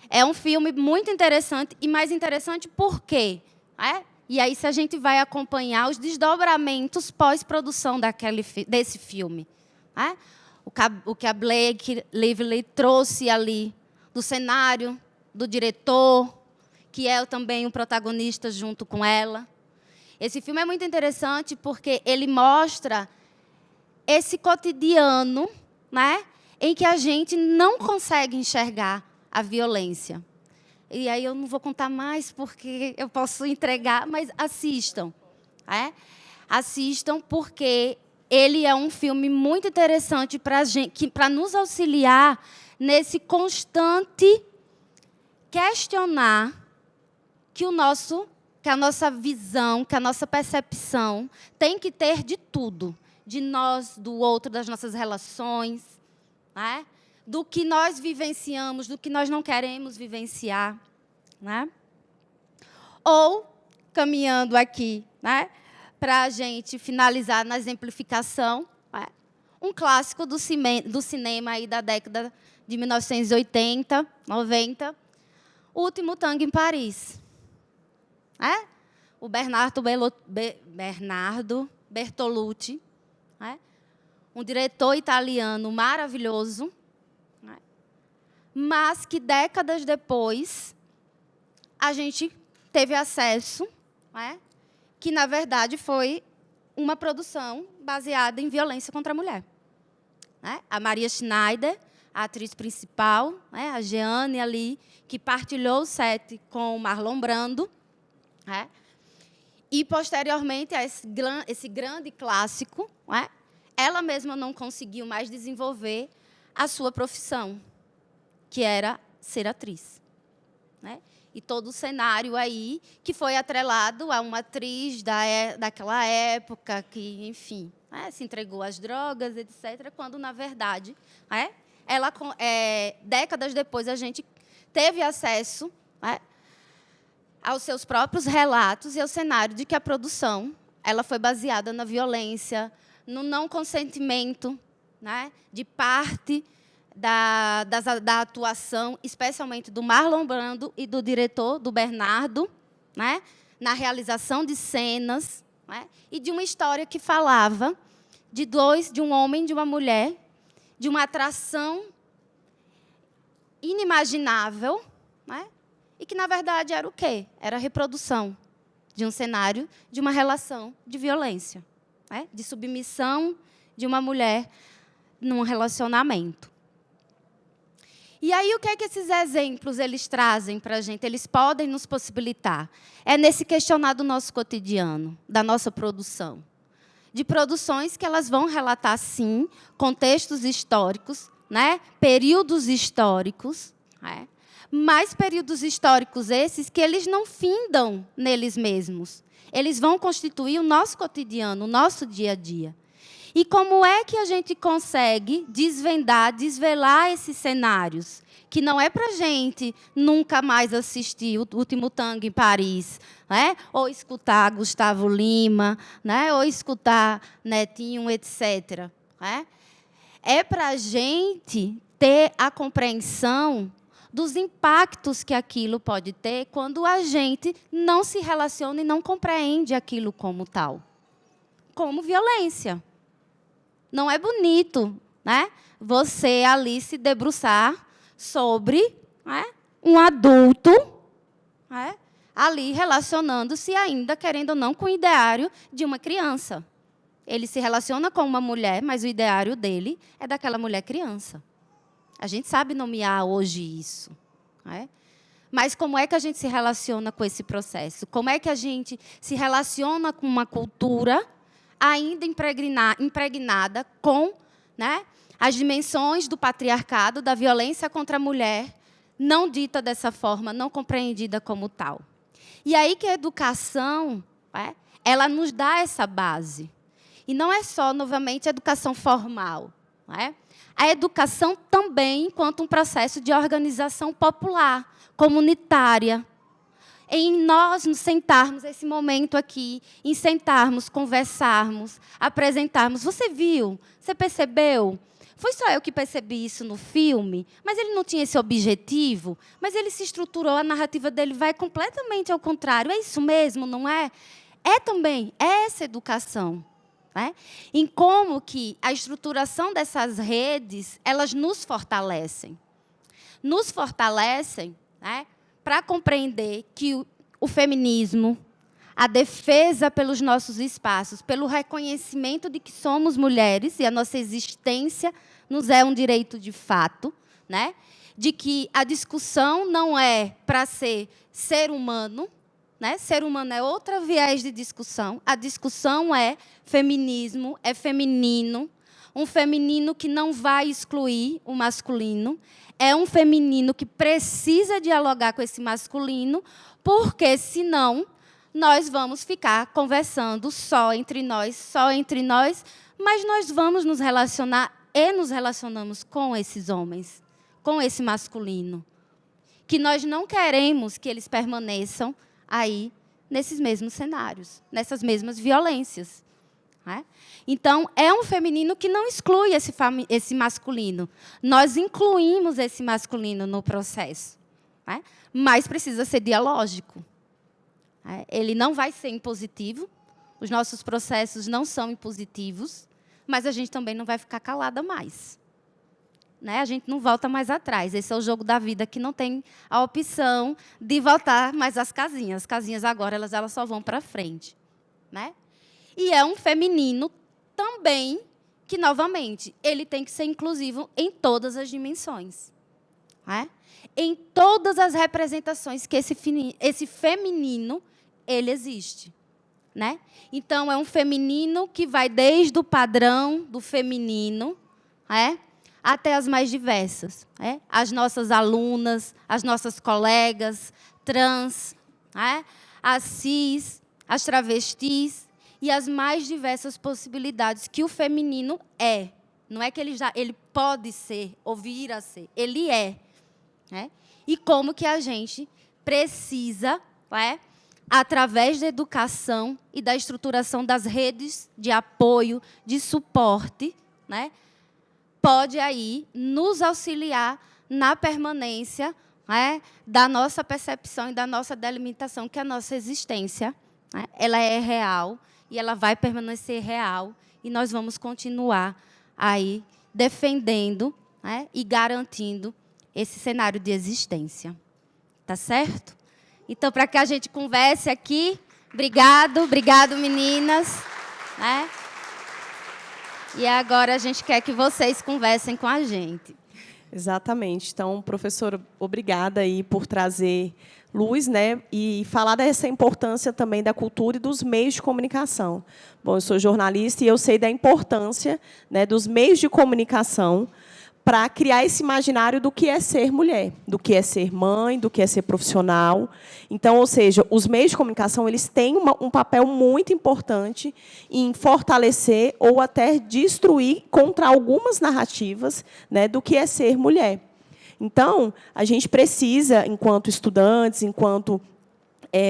É um filme muito interessante, e mais interessante por quê? E aí, se a gente vai acompanhar os desdobramentos pós-produção desse filme. O que a Blake Lively trouxe ali do cenário, do diretor, que é também um protagonista junto com ela. Esse filme é muito interessante porque ele mostra esse cotidiano, em que a gente não consegue enxergar a violência. E aí eu não vou contar mais porque eu posso entregar, mas assistam. Assistam porque ele é um filme muito interessante para nos auxiliar nesse constante questionar que a nossa visão, que a nossa percepção tem que ter de tudo. De nós, do outro, das nossas relações, do que nós vivenciamos, do que nós não queremos vivenciar. Ou, caminhando aqui, para a gente finalizar na exemplificação, um clássico do cinema aí da década de 1980, 90, O Último Tango em Paris. O Bernardo Bertolucci, um diretor italiano maravilhoso, mas que décadas depois a gente teve acesso, que na verdade foi uma produção baseada em violência contra a mulher. A Maria Schneider, a atriz principal, a Jeanne ali, que partilhou o set com o Marlon Brando, e posteriormente a esse grande clássico, ela mesma não conseguiu mais desenvolver a sua profissão, que era ser atriz. E todo o cenário aí que foi atrelado a uma atriz daquela época que, enfim, se entregou às drogas, etc., quando, na verdade, décadas depois, a gente teve acesso aos seus próprios relatos e ao cenário de que a produção ela foi baseada na violência, no não consentimento de parte da atuação, especialmente do Marlon Brando e do diretor, do Bernardo, na realização de cenas, e de uma história que falava de um homem e de uma mulher, de uma atração inimaginável, e que, na verdade, era o quê? Era a reprodução de um cenário de uma relação de violência, de submissão de uma mulher num relacionamento. E aí, o que é que esses exemplos eles trazem para a gente? Eles podem nos possibilitar. É nesse questionar do nosso cotidiano, da nossa produção. De produções que elas vão relatar, sim, contextos históricos, períodos históricos, mas períodos históricos esses que eles não findam neles mesmos. Eles vão constituir o nosso cotidiano, o nosso dia a dia. E como é que a gente consegue desvelar esses cenários? Que não é para a gente nunca mais assistir O Último Tango em Paris, ou escutar Gustavo Lima, ou escutar Netinho, etc. É para a gente ter a compreensão dos impactos que aquilo pode ter quando a gente não se relaciona e não compreende aquilo como tal. Como violência. Não é bonito, você ali se debruçar sobre um adulto, ali relacionando-se ainda, querendo ou não, com o ideário de uma criança. Ele se relaciona com uma mulher, mas o ideário dele é daquela mulher criança. A gente sabe nomear hoje isso, né? Mas como é que a gente se relaciona com esse processo? Como é que a gente se relaciona com uma cultura ainda impregnada com, né, as dimensões do patriarcado, da violência contra a mulher, não dita dessa forma, não compreendida como tal? E aí que a educação, né, ela nos dá essa base. E não é só, novamente, a educação formal, né? A educação também enquanto um processo de organização popular, comunitária. Em nós nos sentarmos, esse momento aqui, em sentarmos, conversarmos, apresentarmos. Você viu? Você percebeu? Foi só eu que percebi isso no filme? Mas ele não tinha esse objetivo? Mas ele se estruturou, a narrativa dele vai completamente ao contrário. É isso mesmo, não é? É também essa educação. Né? Em como que a estruturação dessas redes, elas nos fortalecem. Nos fortalecem, né, para compreender que o feminismo, a defesa pelos nossos espaços, pelo reconhecimento de que somos mulheres e a nossa existência nos é um direito de fato, né? De que a discussão não é para ser humano, né? Ser humano é outra viés de discussão. A discussão é feminismo, é feminino, um feminino que não vai excluir o masculino, é um feminino que precisa dialogar com esse masculino, porque, senão, nós vamos ficar conversando só entre nós, mas nós vamos nos relacionar e nos relacionamos com esses homens, com esse masculino, que nós não queremos que eles permaneçam aí nesses mesmos cenários, nessas mesmas violências. Né? Então, é um feminino que não exclui esse masculino. Nós incluímos esse masculino no processo. Né? Mas precisa ser dialógico. Né? Ele não vai ser impositivo. Os nossos processos não são impositivos. Mas a gente também não vai ficar calada mais. Né? A gente não volta mais atrás. Esse é o jogo da vida que não tem a opção de voltar mais às casinhas. As casinhas agora elas só vão para frente. Né? E é um feminino também que, novamente, ele tem que ser inclusivo em todas as dimensões. Né? Em todas as representações que esse feminino ele existe. Né? Então, é um feminino que vai desde o padrão do feminino, né, até as mais diversas. Né? As nossas alunas, as nossas colegas trans, né, as cis, as travestis, e as mais diversas possibilidades que o feminino é. Não é que ele pode ser ou vir a ser, ele é. Né? E como que a gente precisa, né, através da educação e da estruturação das redes de apoio, de suporte, né, pode aí nos auxiliar na permanência, né, da nossa percepção e da nossa delimitação, que a nossa existência, né, ela é real, e ela vai permanecer real, e nós vamos continuar aí defendendo, né, e garantindo esse cenário de existência. Tá certo? Então, para que a gente converse aqui, obrigado meninas. Né? E agora a gente quer que vocês conversem com a gente. Exatamente. Então, professora, obrigada aí por trazer luz, né, e falar dessa importância também da cultura e dos meios de comunicação. Bom, eu sou jornalista e eu sei da importância, né, dos meios de comunicação para criar esse imaginário do que é ser mulher, do que é ser mãe, do que é ser profissional. Então, ou seja, os meios de comunicação eles têm um papel muito importante em fortalecer ou até destruir contra algumas narrativas, né, do que é ser mulher. Então, a gente precisa, enquanto estudantes, enquanto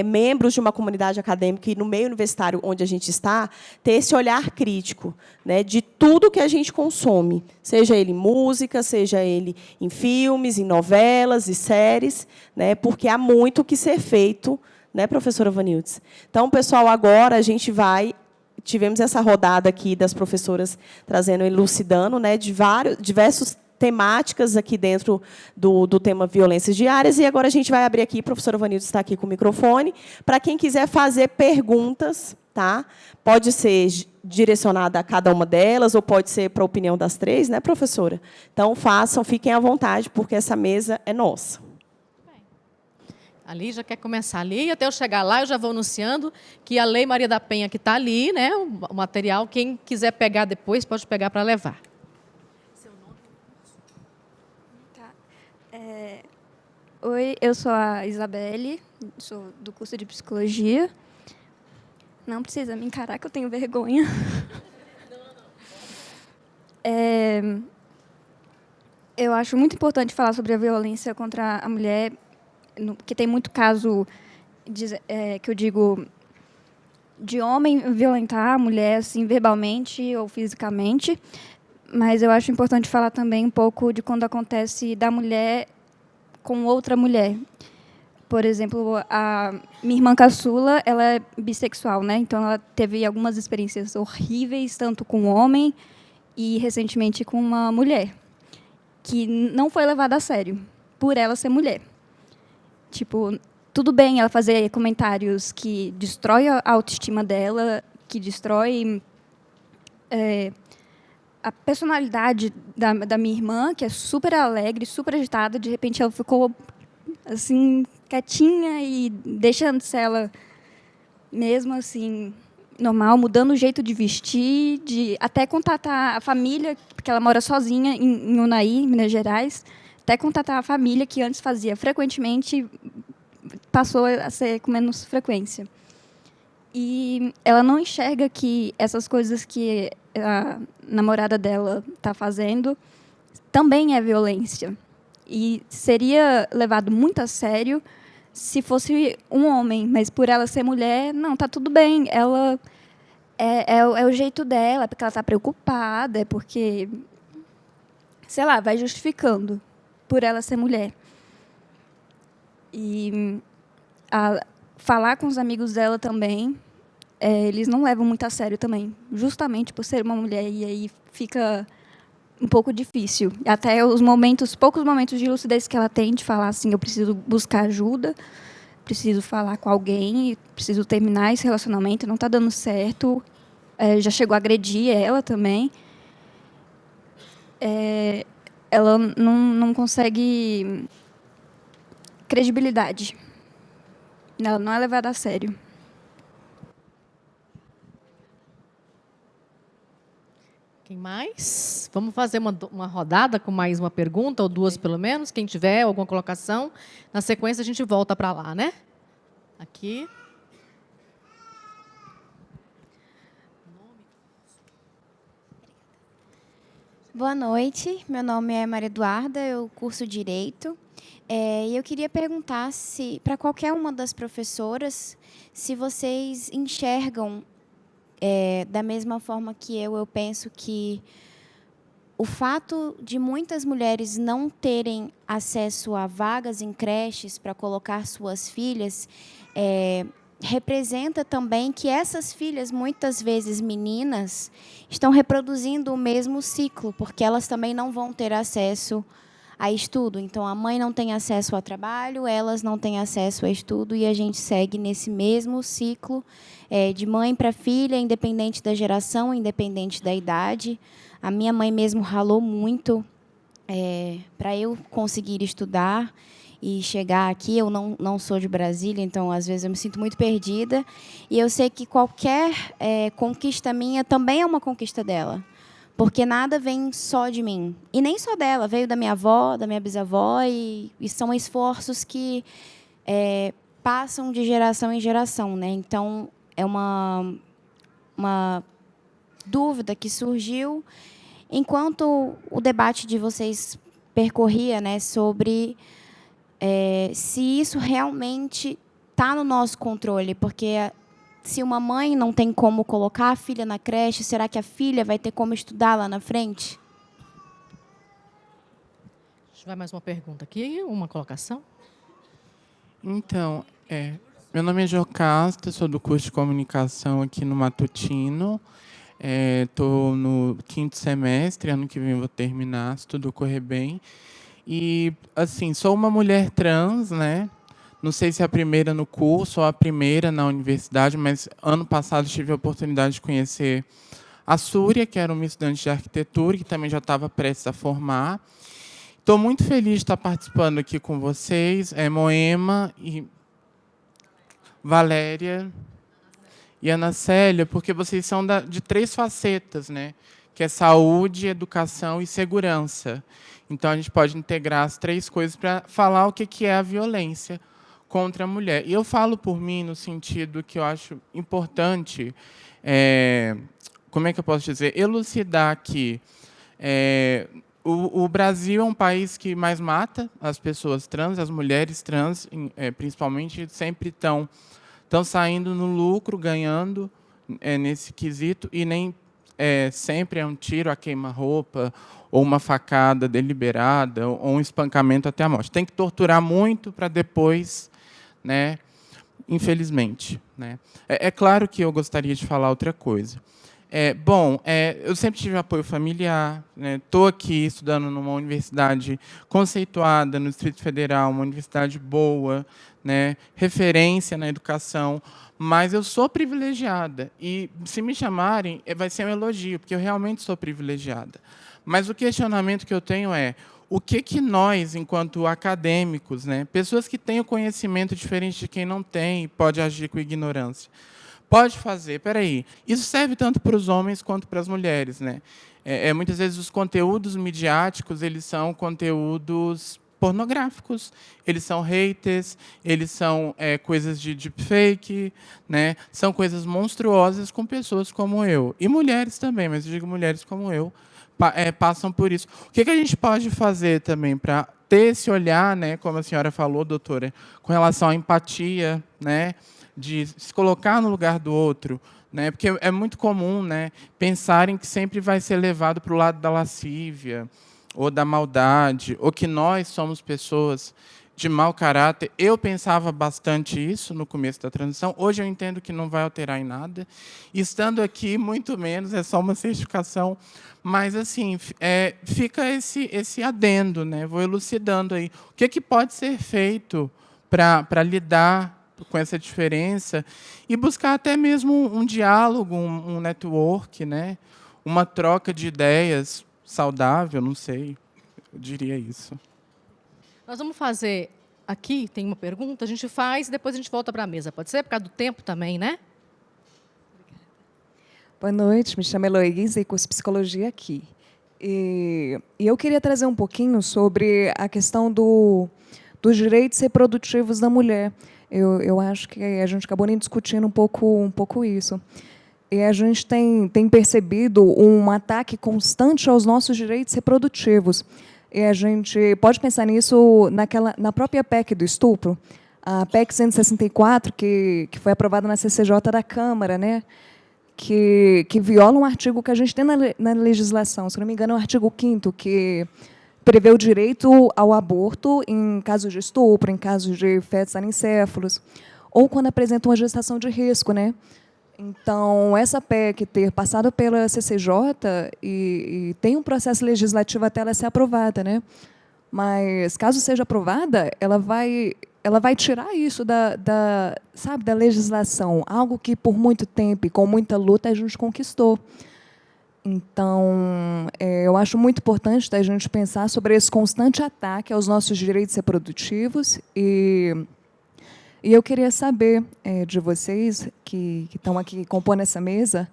membros de uma comunidade acadêmica e no meio universitário onde a gente está, ter esse olhar crítico, né, de tudo que a gente consome, seja ele em música, seja ele em filmes, em novelas e séries, né, porque há muito que ser feito, né, professora Vanildes? Então, pessoal, agora a gente tivemos essa rodada aqui das professoras trazendo, elucidando, né, de diversos temáticas aqui dentro do tema violências diárias. E agora a gente vai abrir aqui, a professora Vanilda está aqui com o microfone, para quem quiser fazer perguntas, tá? Pode ser direcionada a cada uma delas, ou pode ser para a opinião das três, né, professora? Então, façam, fiquem à vontade, porque essa mesa é nossa. A Li já quer começar ali, até eu chegar lá, eu já vou anunciando que a Lei Maria da Penha, que está ali, né, o material, quem quiser pegar depois, pode pegar para levar. Oi, eu sou a Isabelle, sou do curso de Psicologia. Não precisa me encarar que eu tenho vergonha. Eu acho muito importante falar sobre a violência contra a mulher, porque tem muito caso, que eu digo, de homem violentar a mulher assim, verbalmente ou fisicamente, mas eu acho importante falar também um pouco de quando acontece da mulher com outra mulher. Por exemplo, a minha irmã caçula, ela é bissexual, né? Então ela teve algumas experiências horríveis, tanto com um homem e recentemente com uma mulher, que não foi levada a sério por ela ser mulher. Tipo, tudo bem ela fazer comentários que destrói a autoestima dela, que destrói a personalidade da minha irmã, que é super alegre, super agitada, de repente ela ficou assim, quietinha e deixando de ser ela mesmo assim, normal, mudando o jeito de vestir, de até contatar a família, porque ela mora sozinha em Unai, em Minas Gerais, até contatar a família, que antes fazia frequentemente, passou a ser com menos frequência. E ela não enxerga que essas coisas que a namorada dela está fazendo também é violência. E seria levado muito a sério se fosse um homem, mas por ela ser mulher, não, está tudo bem. Ela é o jeito dela, é porque ela está preocupada, é porque, sei lá, vai justificando por ela ser mulher. E falar com os amigos dela também, eles não levam muito a sério também, justamente por ser uma mulher, e aí fica um pouco difícil. Até poucos momentos de lucidez que ela tem de falar assim, eu preciso buscar ajuda, preciso falar com alguém, preciso terminar esse relacionamento, não está dando certo. Já chegou a agredir ela também. Ela não consegue credibilidade. Ela não é levada a sério. Quem mais? Vamos fazer uma rodada com mais uma pergunta, ou duas pelo menos, quem tiver alguma colocação. Na sequência, a gente volta para lá, né? Aqui. Boa noite, meu nome é Maria Eduarda, eu curso Direito. E eu queria perguntar para qualquer uma das professoras, se vocês enxergam, da mesma forma que eu penso que o fato de muitas mulheres não terem acesso a vagas em creches para colocar suas filhas, representa também que essas filhas, muitas vezes meninas, estão reproduzindo o mesmo ciclo, porque elas também não vão ter acesso a estudo. Então, a mãe não tem acesso a trabalho, elas não têm acesso a estudo, e a gente segue nesse mesmo ciclo de mãe para filha, independente da geração, independente da idade. A minha mãe mesmo ralou muito para eu conseguir estudar e chegar aqui. Eu não sou de Brasília, então, às vezes, eu me sinto muito perdida. E eu sei que qualquer conquista minha também é uma conquista dela, porque nada vem só de mim. E nem só dela, veio da minha avó, da minha bisavó, e são esforços que passam de geração em geração, né? Então, é uma dúvida que surgiu enquanto o debate de vocês percorria, né, sobre se isso realmente está no nosso controle, porque se uma mãe não tem como colocar a filha na creche, será que a filha vai ter como estudar lá na frente? Vai mais uma pergunta aqui, uma colocação. Então, meu nome é Jocasta, sou do curso de comunicação aqui no Matutino. Estou no 5º semestre, ano que vem vou terminar, se tudo correr bem. E, assim, sou uma mulher trans, né? Não sei se é a primeira no curso ou a primeira na universidade, mas ano passado tive a oportunidade de conhecer a Súria, que era uma estudante de arquitetura, que também já estava prestes a formar. Estou muito feliz de estar participando aqui com vocês, Moema e Valéria e Ana Célia, porque vocês são de 3 facetas, né? Que é saúde, educação e segurança. Então, a gente pode integrar as 3 coisas para falar o que é a violência contra a mulher. E eu falo por mim no sentido que eu acho importante, como é que eu posso dizer, elucidar que o Brasil é um país que mais mata as pessoas trans, as mulheres trans, principalmente, sempre estão saindo no lucro, ganhando nesse quesito, e nem sempre é um tiro a queima-roupa, ou uma facada deliberada, ou um espancamento até a morte. Tem que torturar muito para depois, né, infelizmente. Né? É claro que eu gostaria de falar outra coisa. Eu sempre tive apoio familiar, estou aqui estudando numa universidade conceituada no Distrito Federal, uma universidade boa, né, referência na educação, mas eu sou privilegiada. E, se me chamarem, vai ser um elogio, porque eu realmente sou privilegiada. Mas o questionamento que eu tenho é o que nós, enquanto acadêmicos, né, pessoas que têm o conhecimento diferente de quem não tem e pode agir com ignorância, pode fazer? Espera aí, isso serve tanto para os homens quanto para as mulheres, né? Muitas vezes os conteúdos midiáticos eles são conteúdos pornográficos, eles são haters, eles são coisas de deepfake, né? São coisas monstruosas com pessoas como eu. E mulheres também, mas eu digo mulheres como eu, passam por isso. O que a gente pode fazer também para ter esse olhar, né, como a senhora falou, doutora, com relação à empatia, né, de se colocar no lugar do outro, né? Porque é muito comum, né, pensarem que sempre vai ser levado para o lado da lascívia ou da maldade, ou que nós somos pessoas de mau caráter. Eu pensava bastante isso no começo da transição. Hoje eu entendo que não vai alterar em nada. E, estando aqui, muito menos, é só uma certificação. Mas, assim, fica esse adendo, né? Vou elucidando aí. O que pode ser feito para lidar com essa diferença e buscar até mesmo um diálogo, um network, né? Uma troca de ideias saudável, não sei, eu diria isso. Nós vamos fazer aqui, tem uma pergunta, a gente faz e depois a gente volta para a mesa. Pode ser? Por causa do tempo também, né? Boa noite, me chamo Heloísa e curso Psicologia aqui. E eu queria trazer um pouquinho sobre a questão dos direitos reprodutivos da mulher. Eu acho que a gente acabou nem discutindo um pouco isso. E a gente tem percebido um ataque constante aos nossos direitos reprodutivos. E a gente pode pensar nisso na própria PEC do estupro, a PEC 164, que foi aprovada na CCJ da Câmara, né? Que viola um artigo que a gente tem na legislação, se não me engano, é o artigo 5º, que prevê o direito ao aborto em casos de estupro, em casos de fetos anencéfalos, ou quando apresenta uma gestação de risco, né? Então, essa PEC ter passado pela CCJ e tem um processo legislativo até ela ser aprovada, né? Mas, caso seja aprovada, ela vai tirar isso da legislação, algo que, por muito tempo e com muita luta, a gente conquistou. Então, eu acho muito importante a gente pensar sobre esse constante ataque aos nossos direitos reprodutivos e eu queria saber de vocês que estão aqui compondo essa mesa,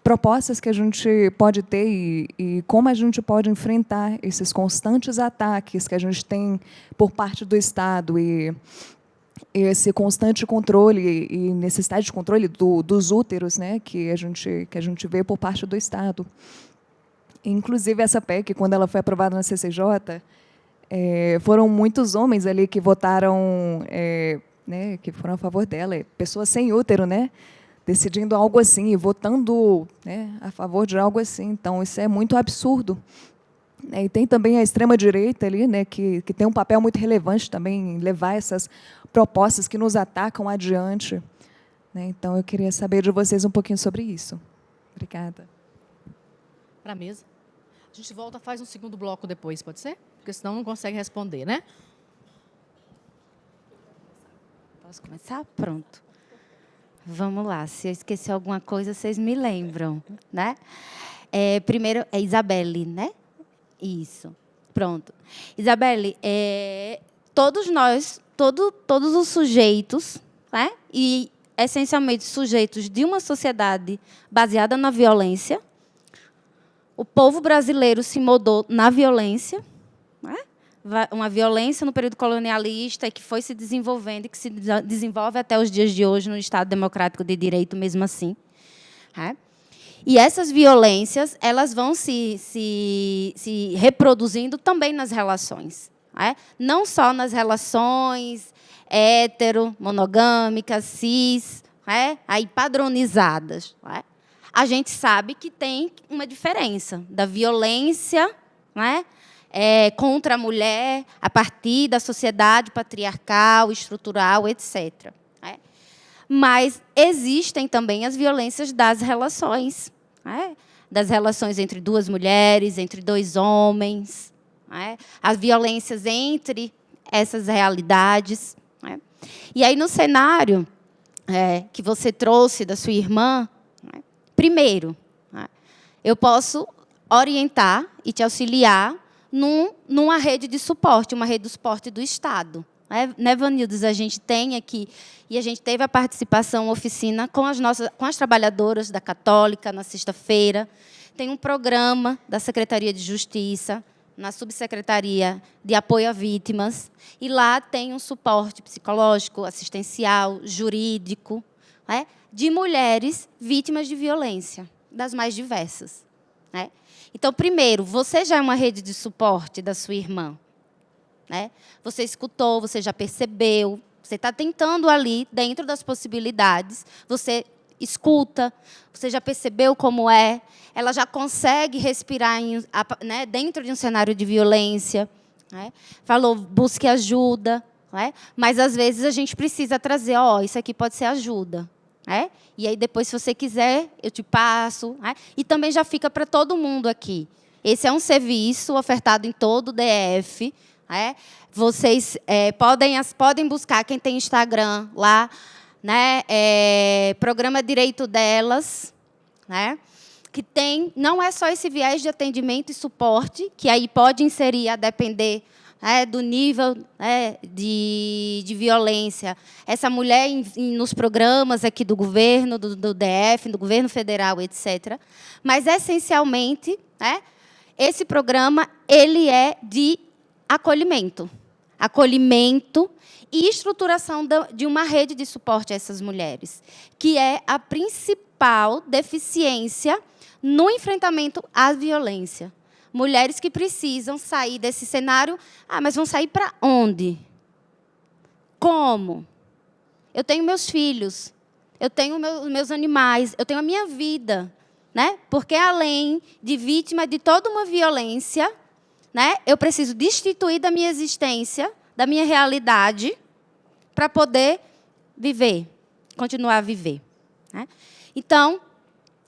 propostas que a gente pode ter e como a gente pode enfrentar esses constantes ataques que a gente tem por parte do Estado e esse constante controle e necessidade de controle dos úteros, né, que a gente vê por parte do Estado. Inclusive, essa PEC, quando ela foi aprovada na CCJ, foram muitos homens ali que votaram, né, que foram a favor dela, pessoas sem útero, né, decidindo algo assim, e votando, né, a favor de algo assim. Então, isso é muito absurdo. E tem também a extrema-direita ali, né, que tem um papel muito relevante também em levar essas propostas que nos atacam adiante. Né? Então, eu queria saber de vocês um pouquinho sobre isso. Obrigada. Para a mesa. A gente volta, faz um segundo bloco depois, pode ser? Porque senão não consegue responder, né? Posso começar? Pronto. Vamos lá. Se eu esquecer alguma coisa, vocês me lembram, né? Primeiro, é Isabelle, né? Isso. Pronto. Isabelle, todos nós, todos os sujeitos, né? E essencialmente sujeitos de uma sociedade baseada na violência. O povo brasileiro se moldou na violência, né? Uma violência no período colonialista que foi se desenvolvendo e que se desenvolve até os dias de hoje no Estado Democrático de Direito, mesmo assim. Né? E essas violências elas vão se reproduzindo também nas relações. Né? Não só nas relações hétero, monogâmicas, cis, né? Aí padronizadas. Né? A gente sabe que tem uma diferença da violência, né, contra a mulher a partir da sociedade patriarcal, estrutural, etc. Né? Mas existem também as violências das relações, né? Das relações entre duas mulheres, entre dois homens, né? As violências entre essas realidades. Né? E aí, no cenário que você trouxe da sua irmã, primeiro, eu posso orientar e te auxiliar numa rede de suporte, uma rede de suporte do Estado. Né, Vanildes? A gente tem aqui, e a gente teve a participação oficina com as trabalhadoras da Católica, na sexta-feira. Tem um programa da Secretaria de Justiça, na Subsecretaria de Apoio a Vítimas, e lá tem um suporte psicológico, assistencial, jurídico, né, de mulheres vítimas de violência, das mais diversas. Né? Então, primeiro, você já é uma rede de suporte da sua irmã. Né? Você escutou, você já percebeu, você está tentando ali, dentro das possibilidades, você escuta, você já percebeu como é, ela já consegue respirar né, dentro de um cenário de violência. Né? Falou, busque ajuda. Né? Mas, às vezes, a gente precisa trazer, isso aqui pode ser ajuda. Né? E aí, depois, se você quiser, eu te passo. Né? E também já fica para todo mundo aqui. Esse é um serviço ofertado em todo o DF. Né? Vocês podem buscar, quem tem Instagram lá, né? Programa Direito Delas, né? Que tem, não é só esse viés de atendimento e suporte, que aí pode inserir, a depender do nível de violência. Essa mulher, nos programas aqui do governo, do DF, do governo federal, etc. Mas, essencialmente, esse programa ele é de acolhimento. Acolhimento e estruturação de uma rede de suporte a essas mulheres, que é a principal deficiência no enfrentamento à violência. Mulheres que precisam sair desse cenário. Mas vão sair para onde? Como? Eu tenho meus filhos, eu tenho meus animais, eu tenho a minha vida. Né? Porque, além de vítima de toda uma violência, né, eu preciso destituir da minha existência, da minha realidade, para poder viver, continuar a viver. Né? Então,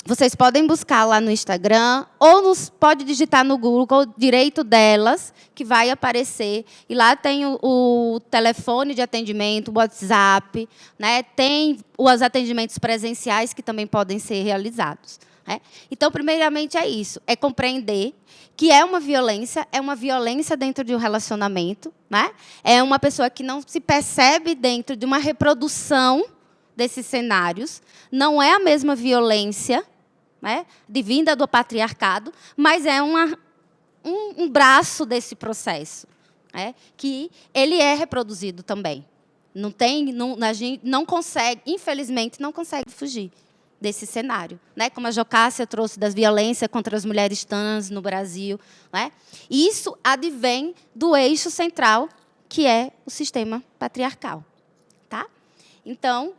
vocês podem buscar lá no Instagram, ou pode digitar no Google Direito Delas, que vai aparecer. E lá tem o telefone de atendimento, o WhatsApp, né? Tem os atendimentos presenciais que também podem ser realizados. Né? Então, primeiramente, é isso. É compreender que é uma violência dentro de um relacionamento. Né? É uma pessoa que não se percebe dentro de uma reprodução desses cenários. Não é a mesma violência, né, vinda do patriarcado, mas é um braço desse processo, né, que ele é reproduzido também. A gente não consegue, infelizmente, não consegue fugir desse cenário. Né? Como a Jocássia trouxe das violências contra as mulheres trans no Brasil. Né? Isso advém do eixo central, que é o sistema patriarcal. Tá? Então,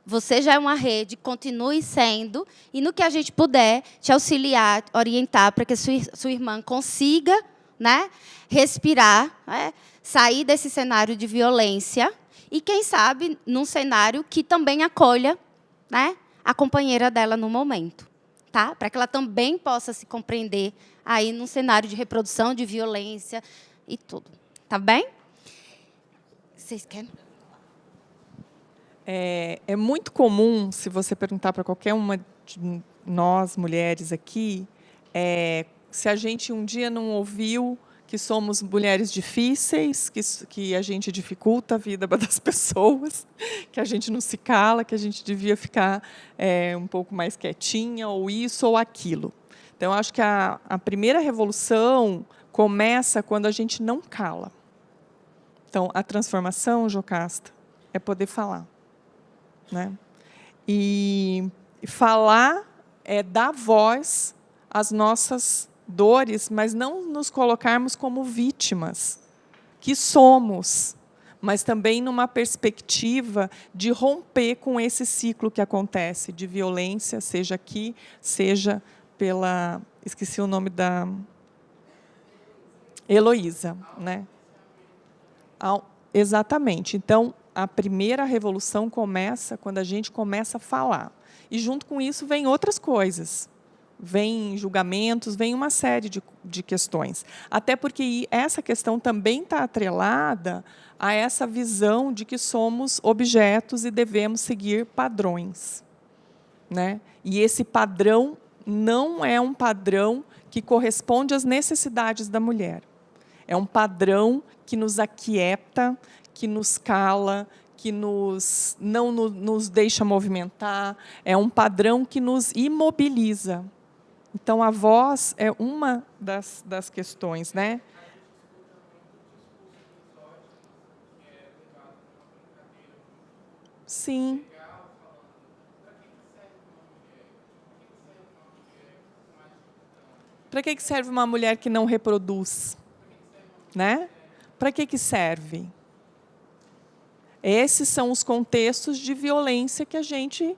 você já é uma rede, continue sendo, e no que a gente puder, te auxiliar, orientar, para que a sua irmã consiga, né, respirar, né, sair desse cenário de violência, e, quem sabe, num cenário que também acolha, né, a companheira dela no momento. tá? Para que ela também possa se compreender aí num cenário de reprodução, de violência e tudo. Tá bem? Vocês querem? É muito comum, se você perguntar para qualquer uma de nós, mulheres aqui, se a gente um dia não ouviu que somos mulheres difíceis, que a gente dificulta a vida das pessoas, que a gente não se cala, que a gente devia ficar um pouco mais quietinha, ou isso ou aquilo. Então, acho que a primeira revolução começa quando a gente não cala. Então, a transformação, Jocasta, é poder falar. Né? E falar é dar voz às nossas dores, mas não nos colocarmos como vítimas, que somos, mas também numa perspectiva de romper com esse ciclo que acontece de violência, seja aqui, seja pela... Esqueci o nome da... Heloísa, né? Exatamente. Então, a primeira revolução começa quando a gente começa a falar. E, junto com isso, vem outras coisas. Vem julgamentos, vem uma série de questões. Até porque essa questão também está atrelada a essa visão de que somos objetos e devemos seguir padrões. Né? E esse padrão não é um padrão que corresponde às necessidades da mulher. É um padrão que nos aquieta, que nos cala, que não nos deixa movimentar, é um padrão que nos imobiliza. Então, a voz é uma das questões, né? Sim. Para que serve uma mulher que não reproduz? Né? Para que serve? Esses são os contextos de violência que a gente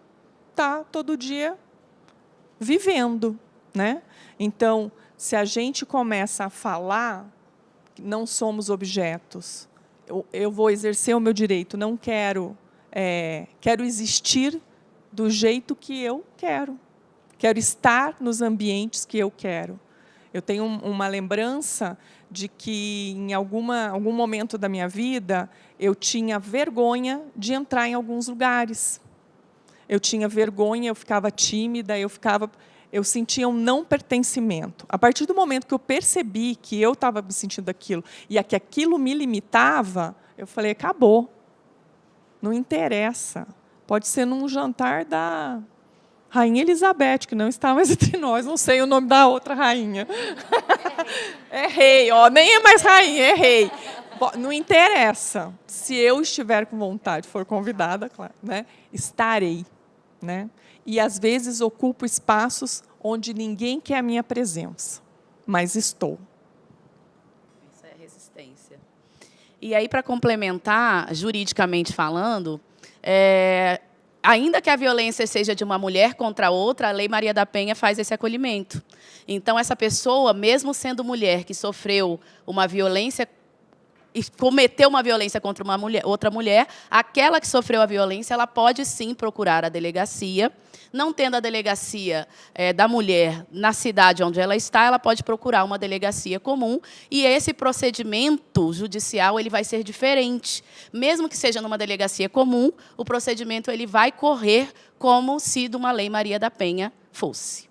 está todo dia vivendo. Né? Então, se a gente começa a falar, não somos objetos, eu vou exercer o meu direito, não quero, quero existir do jeito que eu quero estar nos ambientes que eu quero. Eu tenho uma lembrança de que, em algum momento da minha vida, eu tinha vergonha de entrar em alguns lugares. Eu tinha vergonha, eu ficava tímida, eu sentia um não pertencimento. A partir do momento que eu percebi que eu estava me sentindo aquilo e que aquilo me limitava, eu falei, acabou. Não interessa. Pode ser num jantar da Rainha Elizabeth, que não está mais entre nós, não sei o nome da outra rainha. É rei, ó, nem é mais rainha, é rei. Não interessa. Se eu estiver com vontade, for convidada, claro, né, estarei. Né? E, às vezes, ocupo espaços onde ninguém quer a minha presença, mas estou. Isso é resistência. E aí, para complementar, juridicamente falando, ainda que a violência seja de uma mulher contra outra, a Lei Maria da Penha faz esse acolhimento. Então, essa pessoa, mesmo sendo mulher que sofreu uma violência e cometeu uma violência contra uma mulher, outra mulher, aquela que sofreu a violência, ela pode sim procurar a delegacia. Não tendo a delegacia da mulher na cidade onde ela está, ela pode procurar uma delegacia comum, e esse procedimento judicial ele vai ser diferente. Mesmo que seja numa delegacia comum, o procedimento ele vai correr como se de uma Lei Maria da Penha fosse.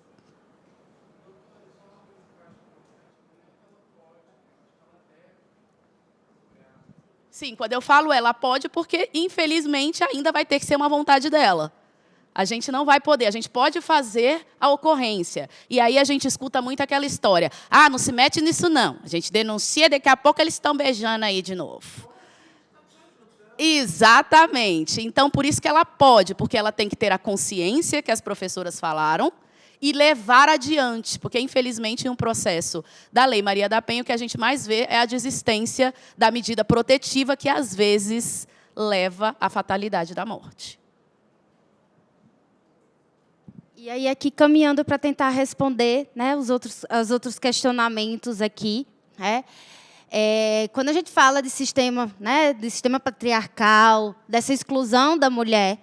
Sim, quando eu falo ela pode, porque, infelizmente, ainda vai ter que ser uma vontade dela. A gente não vai poder, a gente pode fazer a ocorrência. E aí a gente escuta muito aquela história. Ah, não se mete nisso, não. A gente denuncia, daqui a pouco eles estão beijando aí de novo. Exatamente. Então, por isso que ela pode, porque ela tem que ter a consciência que as professoras falaram e levar adiante, porque, infelizmente, em um processo da Lei Maria da Penha, o que a gente mais vê é a desistência da medida protetiva, que, às vezes, leva à fatalidade da morte. E aí, aqui, caminhando para tentar responder, né, os outros questionamentos aqui, né? Quando a gente fala de sistema, né, de sistema patriarcal, dessa exclusão da mulher,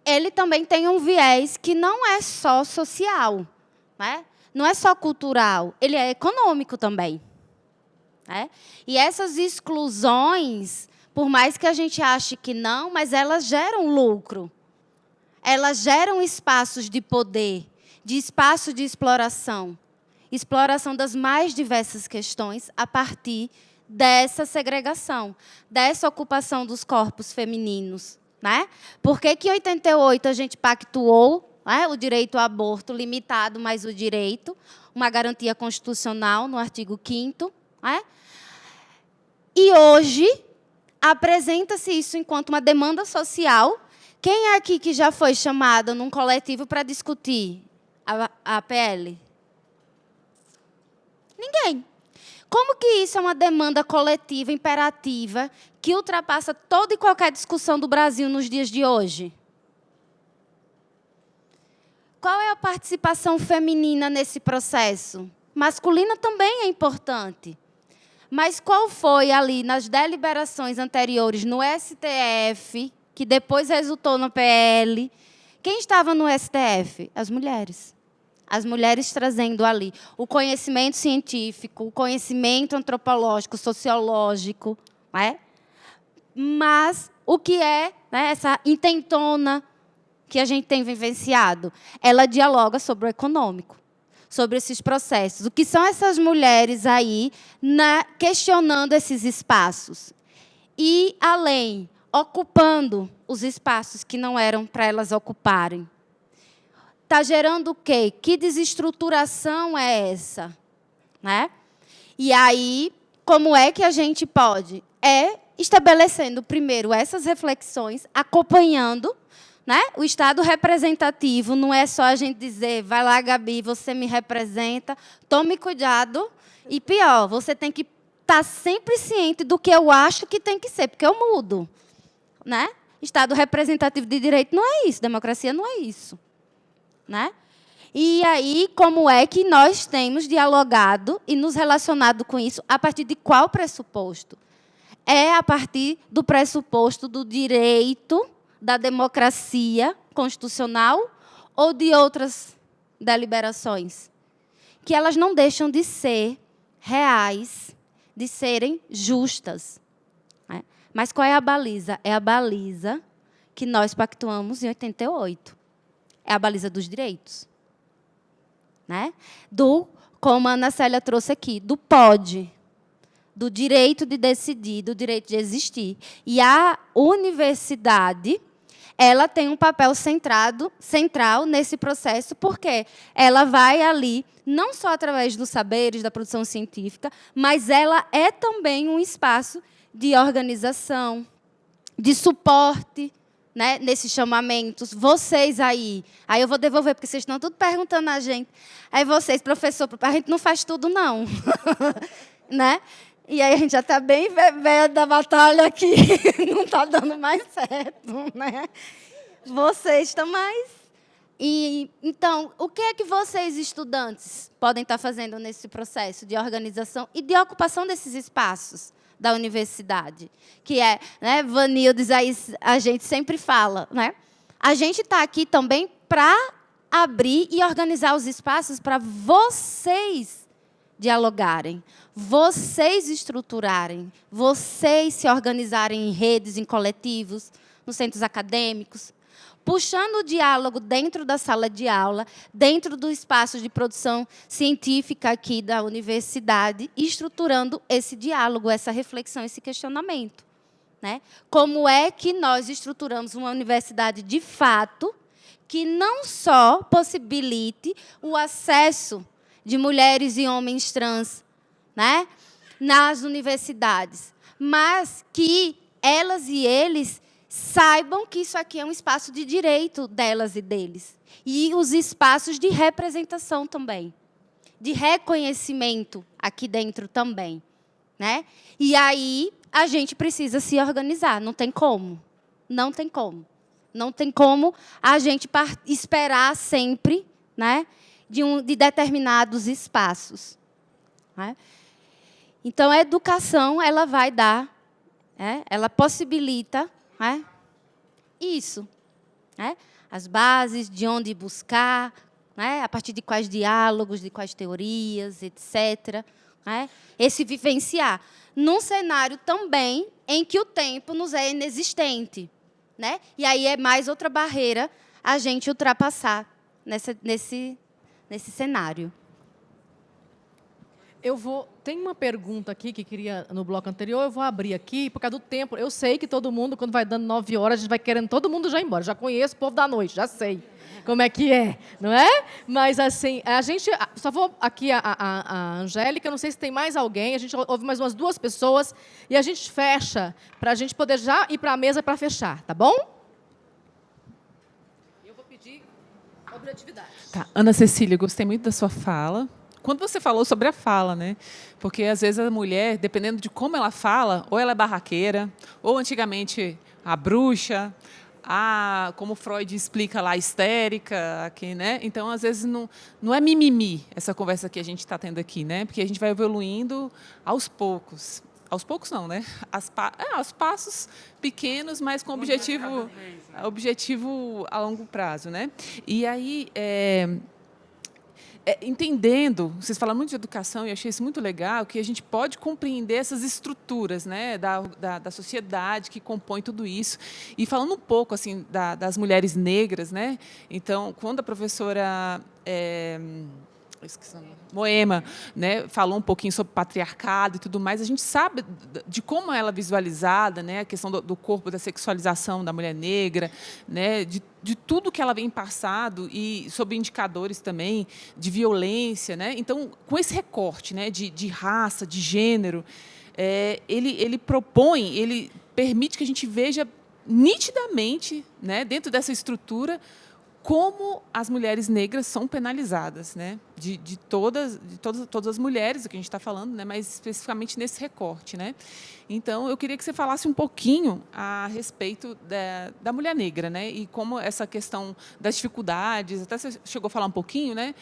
ele também tem um viés que não é só social, né? Não é só cultural, ele é econômico também. Né? E essas exclusões, por mais que a gente ache que não, mas elas geram lucro. Elas geram espaços de poder, de espaço de exploração das mais diversas questões a partir dessa segregação, dessa ocupação dos corpos femininos. Né? Por que em 88 a gente pactuou, né, o direito ao aborto limitado, mas o direito, uma garantia constitucional no artigo 5º, né? E hoje apresenta-se isso enquanto uma demanda social. Quem é aqui que já foi chamada num coletivo para discutir a PL? Ninguém. Como que isso é uma demanda coletiva, imperativa, que ultrapassa toda e qualquer discussão do Brasil nos dias de hoje? Qual é a participação feminina nesse processo? Masculina também é importante. Mas qual foi ali nas deliberações anteriores no STF, que depois resultou no PL? Quem estava no STF? As mulheres. As mulheres trazendo ali o conhecimento científico, o conhecimento antropológico, sociológico. Né? Mas o que é, né, essa intentona que a gente tem vivenciado? Ela dialoga sobre o econômico, sobre esses processos. O que são essas mulheres aí questionando esses espaços? E, além, ocupando os espaços que não eram para elas ocuparem. Está gerando o quê? Que desestruturação é essa? Né? E aí, como é que a gente pode? Estabelecendo, primeiro, essas reflexões, acompanhando, né? O Estado representativo não é só a gente dizer, vai lá, Gabi, você me representa, tome cuidado. E pior, você tem que estar sempre ciente do que eu acho que tem que ser, porque eu mudo. Né? Estado representativo de direito não é isso, democracia não é isso. Né? E aí, como é que nós temos dialogado e nos relacionado com isso? A partir de qual pressuposto? É a partir do pressuposto do direito, da democracia constitucional ou de outras deliberações? Que elas não deixam de ser reais, de serem justas. Né? Mas qual é a baliza? É a baliza que nós pactuamos em 88. É a baliza dos direitos. Né? Como a Ana Célia trouxe aqui, do pode, do direito de decidir, do direito de existir. E a universidade, ela tem um papel central nesse processo, porque ela vai ali, não só através dos saberes, da produção científica, mas ela é também um espaço de organização, de suporte, né, nesses chamamentos. Vocês aí eu vou devolver, porque vocês estão tudo perguntando a gente. Aí vocês, professor, a gente não faz tudo, não. Né? E aí a gente já está bem velha da batalha aqui, não está dando mais certo. Né? Vocês estão mais... Então, o que é que vocês, estudantes, podem estar fazendo nesse processo de organização e de ocupação desses espaços da universidade? Que é, né, Vanildes, aí a gente sempre fala, né? A gente está aqui também para abrir e organizar os espaços para vocês dialogarem, vocês estruturarem, vocês se organizarem em redes, em coletivos, nos centros acadêmicos, puxando o diálogo dentro da sala de aula, dentro do espaço de produção científica aqui da universidade, e estruturando esse diálogo, essa reflexão, esse questionamento. Né? Como é que nós estruturamos uma universidade de fato que não só possibilite o acesso de mulheres e homens trans, né, nas universidades, mas que elas e eles saibam que isso aqui é um espaço de direito delas e deles. E os espaços de representação também, de reconhecimento aqui dentro também. Né? E aí a gente precisa se organizar, não tem como. Não tem como. Não tem como a gente esperar sempre, né, de determinados espaços. Né? Então, a educação ela vai dar, né, ela possibilita, né, isso. Né? as bases, de onde buscar, né? A partir de quais diálogos, de quais teorias, etc. Né? Esse vivenciar. Num cenário também em que o tempo nos é inexistente. Né? E aí é mais outra barreira a gente ultrapassar nesse cenário. Tem uma pergunta aqui que queria no bloco anterior, eu vou abrir aqui, por causa do tempo. Eu sei que todo mundo, quando vai dando 9 horas, a gente vai querendo todo mundo já ir embora. Já conheço o povo da noite, já sei como é que é, não é? Mas, assim, a gente... Só vou aqui a Angélica, não sei se tem mais alguém, a gente ouve mais umas 2 pessoas, e a gente fecha, para a gente poder já ir para a mesa para fechar, tá bom? Eu vou pedir objetividade. Tá. Ana Cecília, gostei muito da sua fala. Quando você falou sobre a fala, né? Porque, às vezes, a mulher, dependendo de como ela fala, ou ela é barraqueira, ou, antigamente, a bruxa, como Freud explica lá, histérica, aqui, né? Então, às vezes, não é mimimi essa conversa que a gente está tendo aqui, né? Porque a gente vai evoluindo aos poucos. Aos poucos não, né? Aos passos pequenos, mas com objetivo a longo prazo, né? E aí, entendendo, vocês falam muito de educação, e eu achei isso muito legal, que a gente pode compreender essas estruturas, né, da sociedade que compõe tudo isso. E falando um pouco assim, das mulheres negras, né? Então, quando a professora Moema, né, falou um pouquinho sobre patriarcado e tudo mais, a gente sabe de como ela é visualizada, né, a questão do corpo, da sexualização da mulher negra, né, de tudo que ela vem passado e sob indicadores também de violência, né? Então, com esse recorte, né, de raça, de gênero, ele propõe, ele permite que a gente veja nitidamente, né, dentro dessa estrutura, como as mulheres negras são penalizadas, né? de todas as mulheres, que a gente está falando, né? Mas especificamente nesse recorte, né? Então, eu queria que você falasse um pouquinho a respeito da mulher negra, né? E como essa questão das dificuldades, até você chegou a falar um pouquinho, né?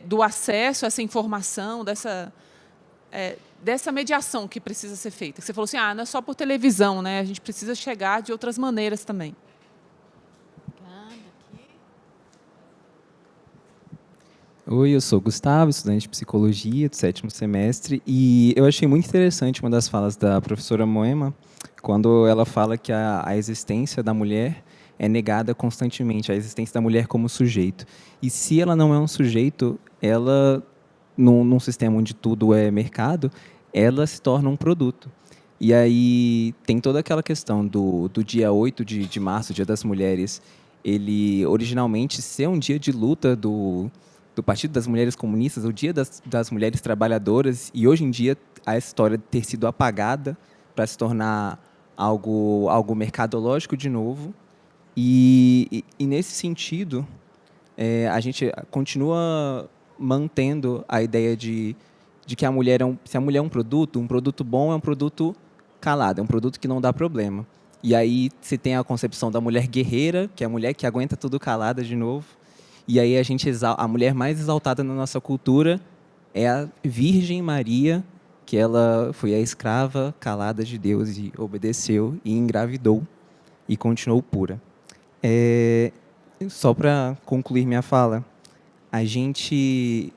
Do acesso a essa informação, dessa mediação que precisa ser feita. Você falou assim, não é só por televisão, né? A gente precisa chegar de outras maneiras também. Oi, eu sou Gustavo, estudante de Psicologia do 7º semestre, e eu achei muito interessante uma das falas da professora Moema, quando ela fala que a existência da mulher é negada constantemente, a existência da mulher como sujeito. E se ela não é um sujeito, ela, num sistema onde tudo é mercado, ela se torna um produto. E aí tem toda aquela questão do dia 8 de março, Dia das Mulheres, ele originalmente ser um dia de luta do Partido das Mulheres Comunistas, o Dia das Mulheres Trabalhadoras, e hoje em dia a história ter sido apagada para se tornar algo mercadológico de novo. E nesse sentido, a gente continua mantendo a ideia de que a mulher se a mulher é um produto bom é um produto calado, é um produto que não dá problema. E aí se tem a concepção da mulher guerreira, que é a mulher que aguenta tudo calada de novo. E aí a mulher mais exaltada na nossa cultura é a Virgem Maria, que ela foi a escrava calada de Deus e obedeceu e engravidou e continuou pura. Só para concluir minha fala, a gente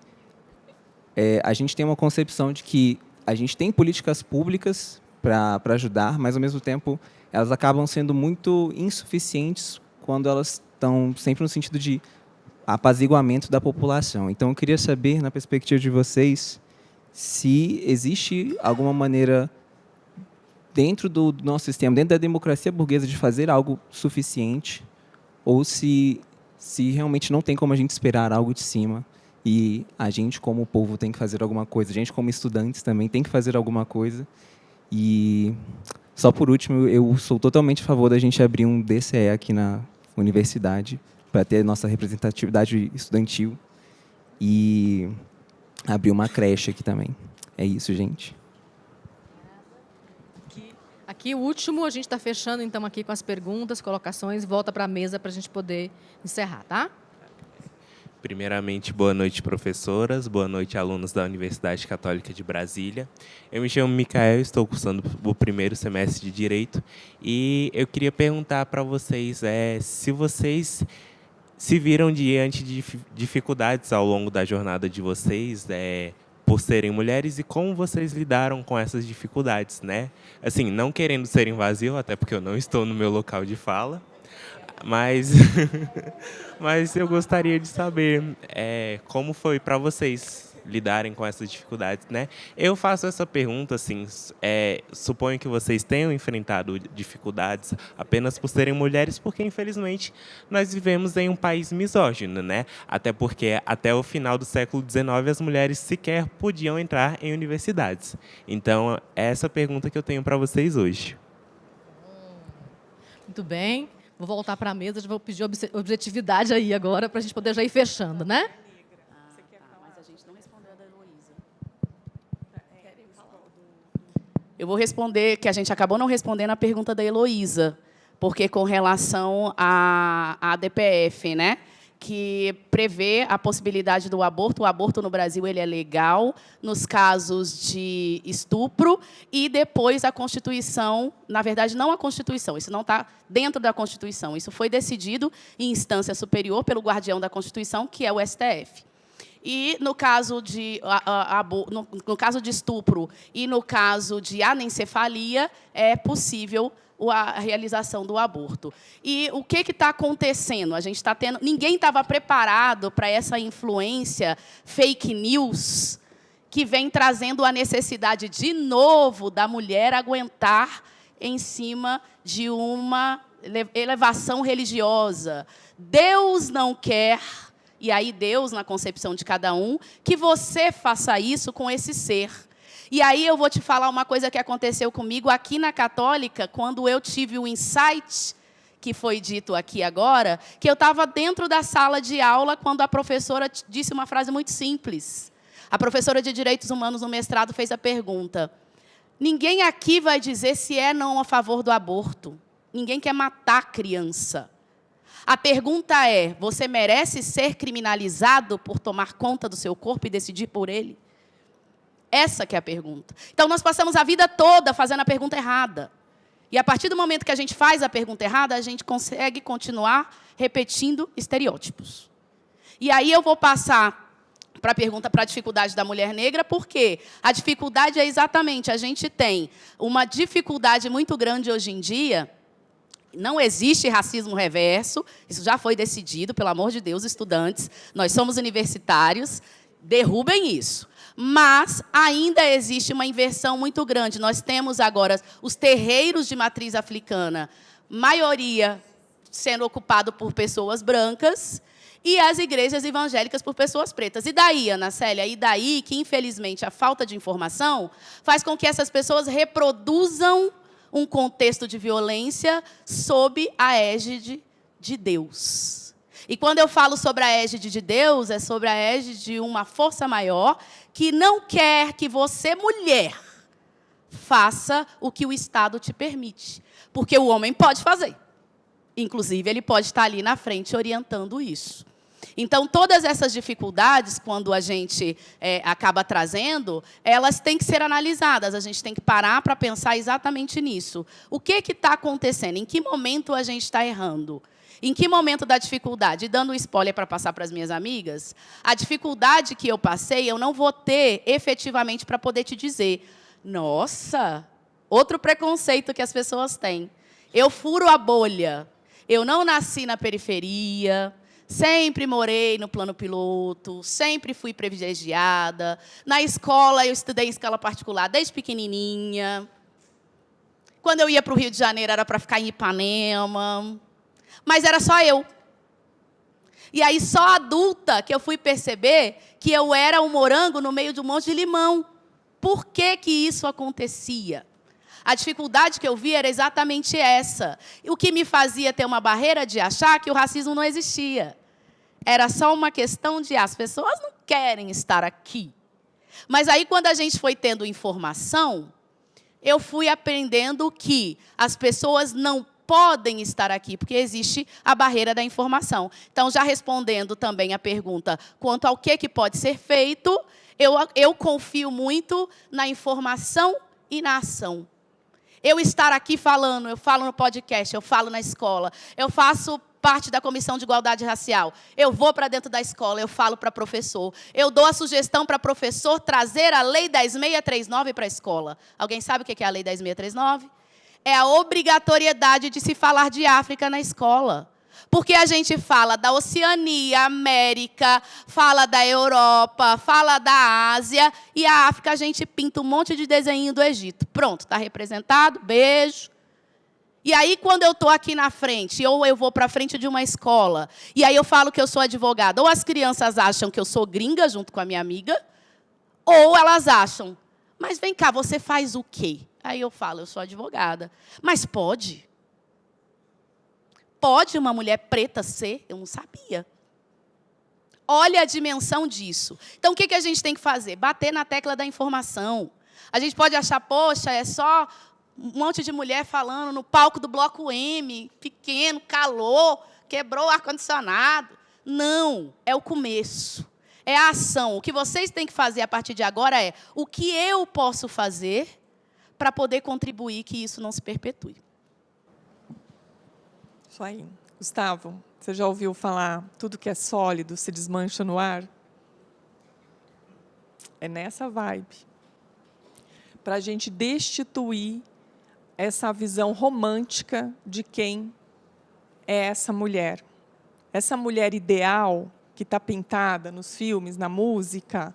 tem uma concepção de que a gente tem políticas públicas para ajudar, mas, ao mesmo tempo, elas acabam sendo muito insuficientes quando elas estão sempre no sentido de apaziguamento da população. Então, eu queria saber, na perspectiva de vocês, se existe alguma maneira, dentro do nosso sistema, dentro da democracia burguesa, de fazer algo suficiente, ou se realmente não tem como a gente esperar algo de cima, e a gente, como povo, tem que fazer alguma coisa. A gente, como estudantes, também tem que fazer alguma coisa. E, só por último, eu sou totalmente a favor da gente abrir um DCE aqui na universidade, para ter nossa representatividade estudantil e abrir uma creche aqui também. É isso, gente. Aqui, o último, a gente está fechando, então, aqui com as perguntas, colocações, volta para a mesa para a gente poder encerrar, tá? Primeiramente, boa noite, professoras. Boa noite, alunos da Universidade Católica de Brasília. Eu me chamo Micael, estou cursando o primeiro semestre de Direito. E eu queria perguntar para vocês se vocês se viram diante de dificuldades ao longo da jornada de vocês, por serem mulheres, e como vocês lidaram com essas dificuldades, né? Assim, não querendo ser invasivo, até porque eu não estou no meu local de fala, mas eu gostaria de saber como foi para vocês lidarem com essas dificuldades, né? Eu faço essa pergunta, assim, suponho que vocês tenham enfrentado dificuldades apenas por serem mulheres, porque, infelizmente, nós vivemos em um país misógino, né? Até porque, até o final do século XIX, as mulheres sequer podiam entrar em universidades. Então, é essa pergunta que eu tenho para vocês hoje. Muito bem. Vou voltar para a mesa, vou pedir objetividade aí agora, para a gente poder já ir fechando, né? Mas a gente não respondeu a da Heloísa. Eu vou responder, que a gente acabou não respondendo a pergunta da Heloísa, porque com relação à DPF, né? Que prevê a possibilidade do aborto. O aborto no Brasil ele é legal nos casos de estupro e depois a Constituição, na verdade, não a Constituição, isso não está dentro da Constituição, isso foi decidido em instância superior pelo guardião da Constituição, que é o STF. E no caso de, no caso de estupro e no caso de anencefalia, é possível a realização do aborto. E o que está acontecendo? A gente está tendo. Ninguém estava preparado para essa influência fake news que vem trazendo a necessidade, de novo, da mulher aguentar em cima de uma elevação religiosa. Deus não quer, e aí Deus, na concepção de cada um, que você faça isso com esse ser. E aí eu vou te falar uma coisa que aconteceu comigo aqui na Católica, quando eu tive o insight, que foi dito aqui agora, que eu estava dentro da sala de aula quando a professora disse uma frase muito simples. A professora de Direitos Humanos no mestrado fez a pergunta: ninguém aqui vai dizer se é ou não a favor do aborto. Ninguém quer matar a criança. A pergunta é: você merece ser criminalizado por tomar conta do seu corpo e decidir por ele? Essa que é a pergunta. Então, nós passamos a vida toda fazendo a pergunta errada. E, a partir do momento que a gente faz a pergunta errada, a gente consegue continuar repetindo estereótipos. E aí eu vou passar para a pergunta, para a dificuldade da mulher negra, porque a dificuldade é exatamente, a gente tem uma dificuldade muito grande hoje em dia. Não existe racismo reverso, isso já foi decidido, pelo amor de Deus, estudantes, nós somos universitários, derrubem isso. Mas ainda existe uma inversão muito grande. Nós temos agora os terreiros de matriz africana, maioria sendo ocupado por pessoas brancas, e as igrejas evangélicas por pessoas pretas. E daí, Ana Célia? E daí que, infelizmente, a falta de informação faz com que essas pessoas reproduzam um contexto de violência sob a égide de Deus. E quando eu falo sobre a égide de Deus, é sobre a égide de uma força maior que não quer que você, mulher, faça o que o Estado te permite. Porque o homem pode fazer. Inclusive, ele pode estar ali na frente orientando isso. Então, todas essas dificuldades, quando a gente acaba trazendo, elas têm que ser analisadas. A gente tem que parar para pensar exatamente nisso. O que está acontecendo? Em que momento a gente está errando? Em que momento da dificuldade? E dando um spoiler para passar para as minhas amigas, a dificuldade que eu passei, eu não vou ter efetivamente para poder te dizer. Nossa, outro preconceito que as pessoas têm. Eu furo a bolha. Eu não nasci na periferia, sempre morei no plano piloto, sempre fui privilegiada. Na escola, eu estudei em escola particular desde pequenininha. Quando eu ia para o Rio de Janeiro, era para ficar em Ipanema. Mas era só eu. E aí, só adulta, que eu fui perceber que eu era um morango no meio de um monte de limão. Por que que isso acontecia? A dificuldade que eu vi era exatamente essa. O que me fazia ter uma barreira de achar que o racismo não existia. Era só uma questão de as pessoas não querem estar aqui. Mas aí, quando a gente foi tendo informação, eu fui aprendendo que as pessoas não podem estar aqui, porque existe a barreira da informação. Então, já respondendo também a pergunta quanto ao que pode ser feito, eu confio muito na informação e na ação. Eu estar aqui falando, eu falo no podcast, eu falo na escola, eu faço parte da Comissão de Igualdade Racial, eu vou para dentro da escola, eu falo para professor, eu dou a sugestão para professor trazer a Lei 10.639 para a escola. Alguém sabe o que é a Lei 10.639? É a obrigatoriedade de se falar de África na escola. Porque a gente fala da Oceania, América, fala da Europa, fala da Ásia, e a África a gente pinta um monte de desenho do Egito. Pronto, está representado, beijo. E aí, quando eu estou aqui na frente, ou eu vou para a frente de uma escola, e aí eu falo que eu sou advogada, ou as crianças acham que eu sou gringa junto com a minha amiga, ou elas acham, mas vem cá, você faz o quê? Aí eu falo, eu sou advogada. Mas pode? Pode uma mulher preta ser? Eu não sabia. Olha a dimensão disso. Então, o que a gente tem que fazer? Bater na tecla da informação. A gente pode achar, poxa, é só um monte de mulher falando no palco do Bloco M, pequeno, calor, quebrou o ar-condicionado. Não, é o começo. É a ação. O que vocês têm que fazer a partir de agora é o que eu posso fazer para poder contribuir que isso não se perpetue. Isso aí. Gustavo, você já ouviu falar tudo que é sólido se desmancha no ar? É nessa vibe. Para a gente destituir essa visão romântica de quem é essa mulher. Essa mulher ideal que está pintada nos filmes, na música,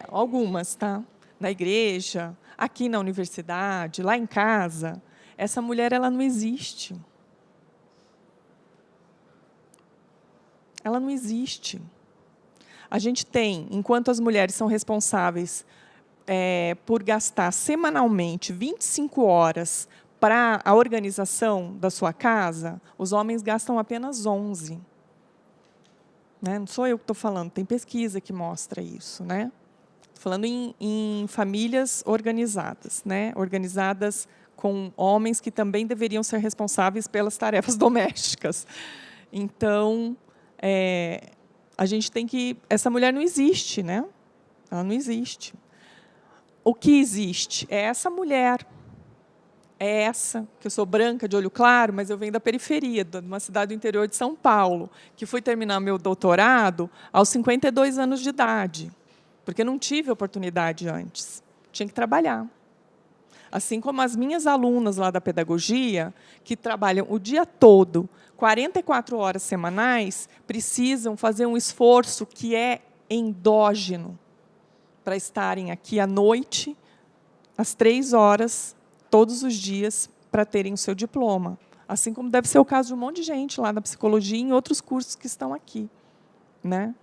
algumas, tá? Na igreja, aqui na universidade, lá em casa. Essa mulher, ela não existe. Ela não existe. A gente tem, enquanto as mulheres são responsáveis por gastar semanalmente 25 horas para a organização da sua casa, os homens gastam apenas 11. Né? Não sou eu que estou falando, tem pesquisa que mostra isso. Né? Estou falando em famílias organizadas, né? Organizadas com homens que também deveriam ser responsáveis pelas tarefas domésticas. Então, a gente tem que... Essa mulher não existe, né? Ela não existe. O que existe é essa mulher. É essa, que eu sou branca, de olho claro, mas eu venho da periferia, de uma cidade do interior de São Paulo, que fui terminar meu doutorado aos 52 anos de idade, porque não tive oportunidade antes. Tinha que trabalhar. Assim como as minhas alunas lá da pedagogia, que trabalham o dia todo, 44 horas semanais, precisam fazer um esforço que é endógeno para estarem aqui à noite, às 3 horas, todos os dias, para terem o seu diploma. Assim como deve ser o caso de um monte de gente lá na psicologia e em outros cursos que estão aqui. Né?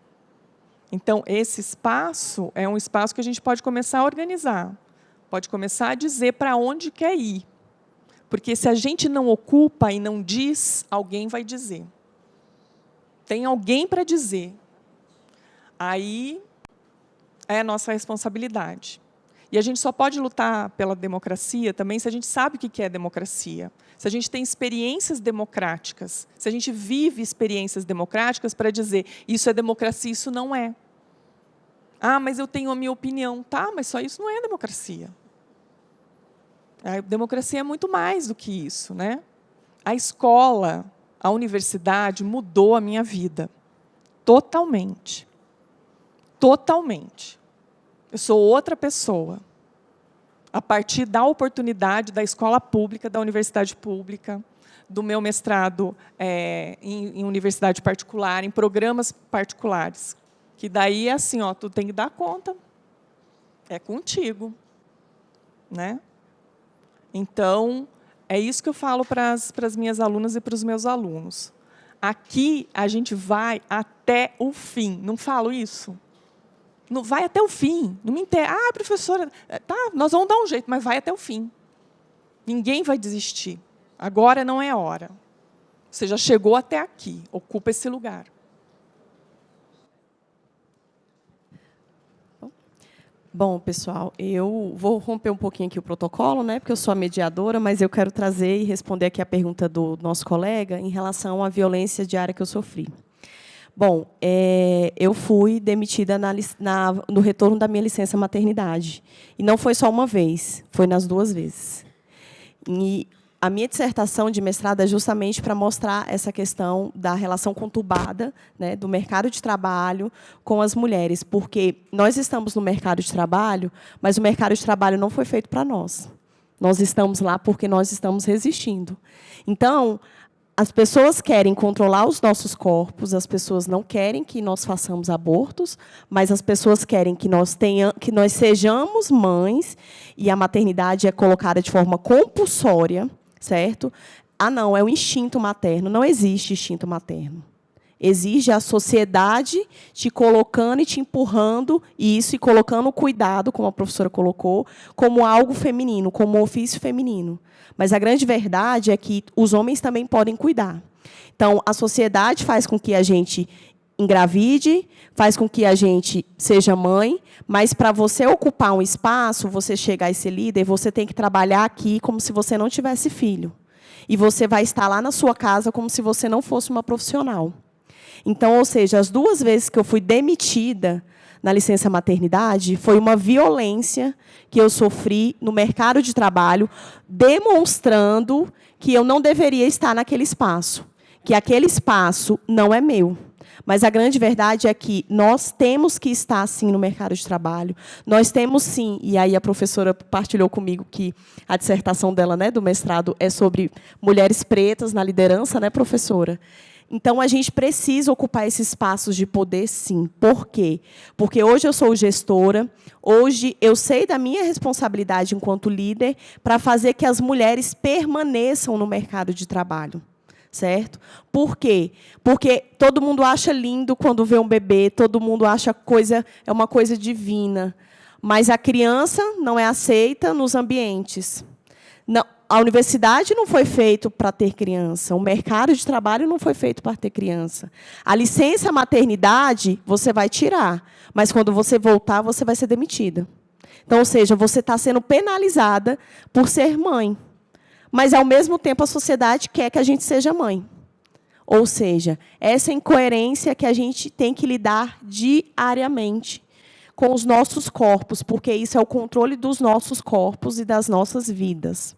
Então, esse espaço é um espaço que a gente pode começar a organizar. Pode começar a dizer para onde quer ir. Porque se a gente não ocupa e não diz, alguém vai dizer. Tem alguém para dizer. Aí é a nossa responsabilidade. E a gente só pode lutar pela democracia também se a gente sabe o que é democracia. Se a gente tem experiências democráticas, se a gente vive experiências democráticas para dizer isso é democracia, isso não é. Ah, mas eu tenho a minha opinião. Tá, mas só isso não é democracia. A democracia é muito mais do que isso. Né? A escola, a universidade mudou a minha vida. Totalmente. Totalmente. Eu sou outra pessoa. A partir da oportunidade da escola pública, da universidade pública, do meu mestrado em universidade particular, em programas particulares. Que daí é assim, ó, tu tem que dar conta. É contigo. Né? Então, é isso que eu falo para as minhas alunas e para os meus alunos. Aqui, a gente vai até o fim. Não falo isso? Não, vai até o fim. Não me entenda. Ah, professora, tá, nós vamos dar um jeito, mas vai até o fim. Ninguém vai desistir. Agora não é a hora. Você já chegou até aqui. Ocupa esse lugar. Bom, pessoal, eu vou romper um pouquinho aqui o protocolo, né, porque eu sou a mediadora, mas eu quero trazer e responder aqui a pergunta do nosso colega em relação à violência diária que eu sofri. Bom, eu fui demitida no retorno da minha licença maternidade. E não foi só uma vez, foi nas 2 vezes. E a minha dissertação de mestrado é justamente para mostrar essa questão da relação conturbada, né, do mercado de trabalho com as mulheres, porque nós estamos no mercado de trabalho, mas o mercado de trabalho não foi feito para nós. Nós estamos lá porque nós estamos resistindo. Então, as pessoas querem controlar os nossos corpos, as pessoas não querem que nós façamos abortos, mas as pessoas querem que nós sejamos mães, e a maternidade é colocada de forma compulsória, certo? Ah, não, é o instinto materno. Não existe instinto materno. Exige a sociedade te colocando e te empurrando isso e colocando o cuidado, como a professora colocou, como algo feminino, como um ofício feminino. Mas a grande verdade é que os homens também podem cuidar. Então, a sociedade faz com que a gente engravide, faz com que a gente seja mãe, mas para você ocupar um espaço, você chegar e ser líder, você tem que trabalhar aqui como se você não tivesse filho. E você vai estar lá na sua casa como se você não fosse uma profissional. Então, ou seja, as 2 vezes que eu fui demitida na licença maternidade, foi uma violência que eu sofri no mercado de trabalho, demonstrando que eu não deveria estar naquele espaço, que aquele espaço não é meu. Mas a grande verdade é que nós temos que estar, sim, no mercado de trabalho. Nós temos, sim, e aí a professora partilhou comigo que a dissertação dela, né, do mestrado, é sobre mulheres pretas na liderança, né, professora? Então, a gente precisa ocupar esses espaços de poder, sim. Por quê? Porque hoje eu sou gestora, hoje eu sei da minha responsabilidade enquanto líder para fazer que as mulheres permaneçam no mercado de trabalho. Certo? Por quê? Porque todo mundo acha lindo quando vê um bebê, todo mundo acha é uma coisa divina, mas a criança não é aceita nos ambientes. Não, a universidade não foi feita para ter criança, o mercado de trabalho não foi feito para ter criança. A licença maternidade você vai tirar, mas quando você voltar, você vai ser demitida. Então, ou seja, você está sendo penalizada por ser mãe. Mas, ao mesmo tempo, a sociedade quer que a gente seja mãe. Ou seja, essa incoerência que a gente tem que lidar diariamente com os nossos corpos, porque isso é o controle dos nossos corpos e das nossas vidas.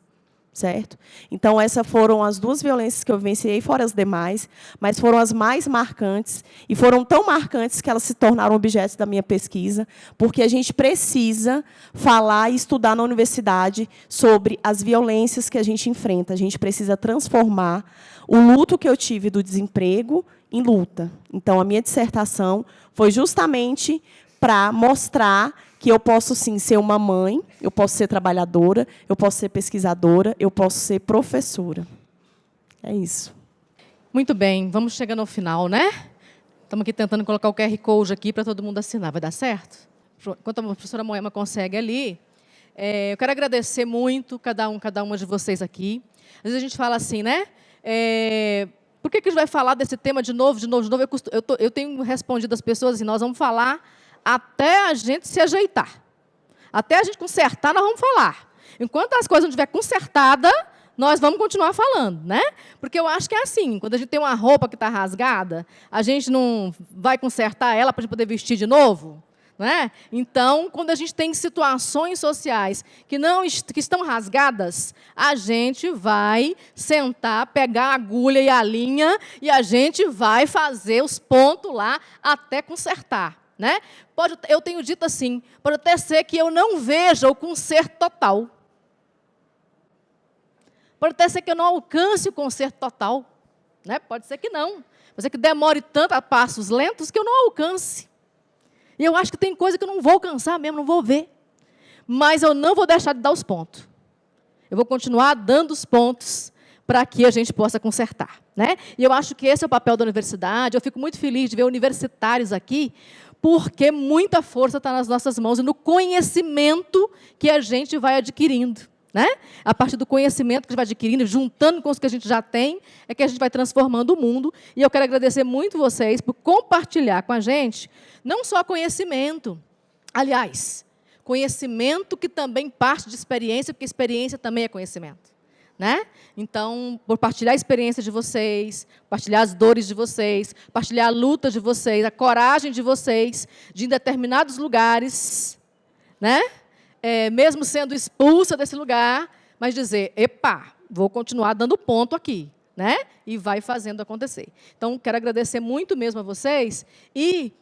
Certo? Então, essas foram as 2 violências que eu vivenciei, fora as demais, mas foram as mais marcantes, e foram tão marcantes que elas se tornaram objeto da minha pesquisa, porque a gente precisa falar e estudar na universidade sobre as violências que a gente enfrenta. A gente precisa transformar o luto que eu tive do desemprego em luta. Então, a minha dissertação foi justamente para mostrar que eu posso, sim, ser uma mãe, eu posso ser trabalhadora, eu posso ser pesquisadora, eu posso ser professora. É isso. Muito bem, vamos chegando ao final, né? Estamos aqui tentando colocar o QR Code aqui para todo mundo assinar. Vai dar certo? Enquanto a professora Moema consegue ali, eu quero agradecer muito cada uma de vocês aqui. Às vezes a gente fala assim, né? Por que a gente vai falar desse tema de novo? Eu tenho respondido às pessoas assim, nós vamos falar até a gente se ajeitar. Até a gente consertar, nós vamos falar. Enquanto as coisas não estiverem consertadas, nós vamos continuar falando, né? Porque eu acho que é assim, quando a gente tem uma roupa que está rasgada, a gente não vai consertar ela para a gente poder vestir de novo, né? Então, quando a gente tem situações sociais que estão rasgadas, a gente vai sentar, pegar a agulha e a linha e a gente vai fazer os pontos lá até consertar. Né? Eu tenho dito assim, pode até ser que eu não veja o conserto total. Pode até ser que eu não alcance o conserto total. Né? Pode ser que não. Pode ser que demore tanto a passos lentos que eu não alcance. E eu acho que tem coisa que eu não vou alcançar mesmo, não vou ver. Mas eu não vou deixar de dar os pontos. Eu vou continuar dando os pontos para que a gente possa consertar. Né? E eu acho que esse é o papel da universidade. Eu fico muito feliz de ver universitários aqui, porque muita força está nas nossas mãos e no conhecimento que a gente vai adquirindo. Né? A partir do conhecimento que a gente vai adquirindo, juntando com os que a gente já tem, é que a gente vai transformando o mundo. E eu quero agradecer muito vocês por compartilhar com a gente, não só conhecimento. Aliás, conhecimento que também parte de experiência, porque experiência também é conhecimento. Né? Então, por partilhar a experiência de vocês, partilhar as dores de vocês, partilhar a luta de vocês, a coragem de vocês, de em determinados lugares, né? Mesmo sendo expulsa desse lugar, mas dizer, epa, vou continuar dando ponto aqui, né? E vai fazendo acontecer. Então, quero agradecer muito mesmo a vocês e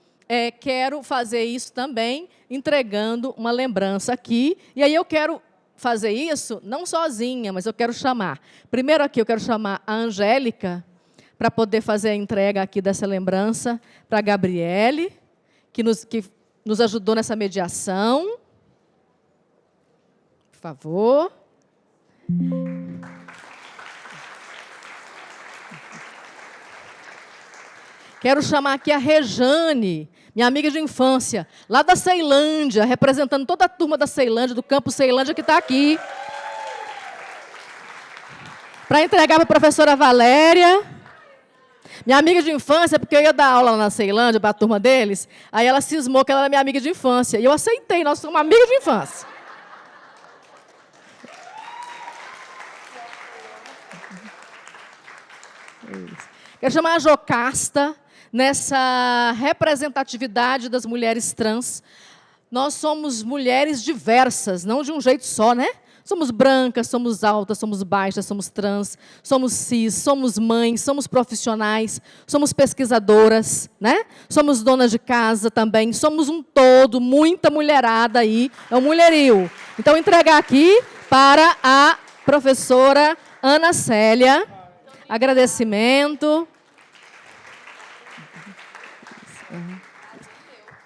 quero fazer isso também entregando uma lembrança aqui. E aí eu quero fazer isso não sozinha, mas eu quero chamar. Primeiro aqui eu quero chamar a Angélica para poder fazer a entrega aqui dessa lembrança para a Gabriele, que nos ajudou nessa mediação. Por favor. Quero chamar aqui a Rejane, minha amiga de infância, lá da Ceilândia, representando toda a turma da Ceilândia, do Campo Ceilândia, que está aqui. Para entregar para a professora Valéria, minha amiga de infância, porque eu ia dar aula lá na Ceilândia, para a turma deles, aí ela cismou que ela era minha amiga de infância, e eu aceitei, nós somos amigas de infância. Quero chamar a Jocasta, nessa representatividade das mulheres trans. Nós somos mulheres diversas, não de um jeito só, né? Somos brancas, somos altas, somos baixas, somos trans, somos cis, somos mães, somos profissionais, somos pesquisadoras, né? Somos donas de casa também, somos um todo, muita mulherada aí, é um mulherio. Então, entregar aqui para a professora Ana Célia, agradecimento.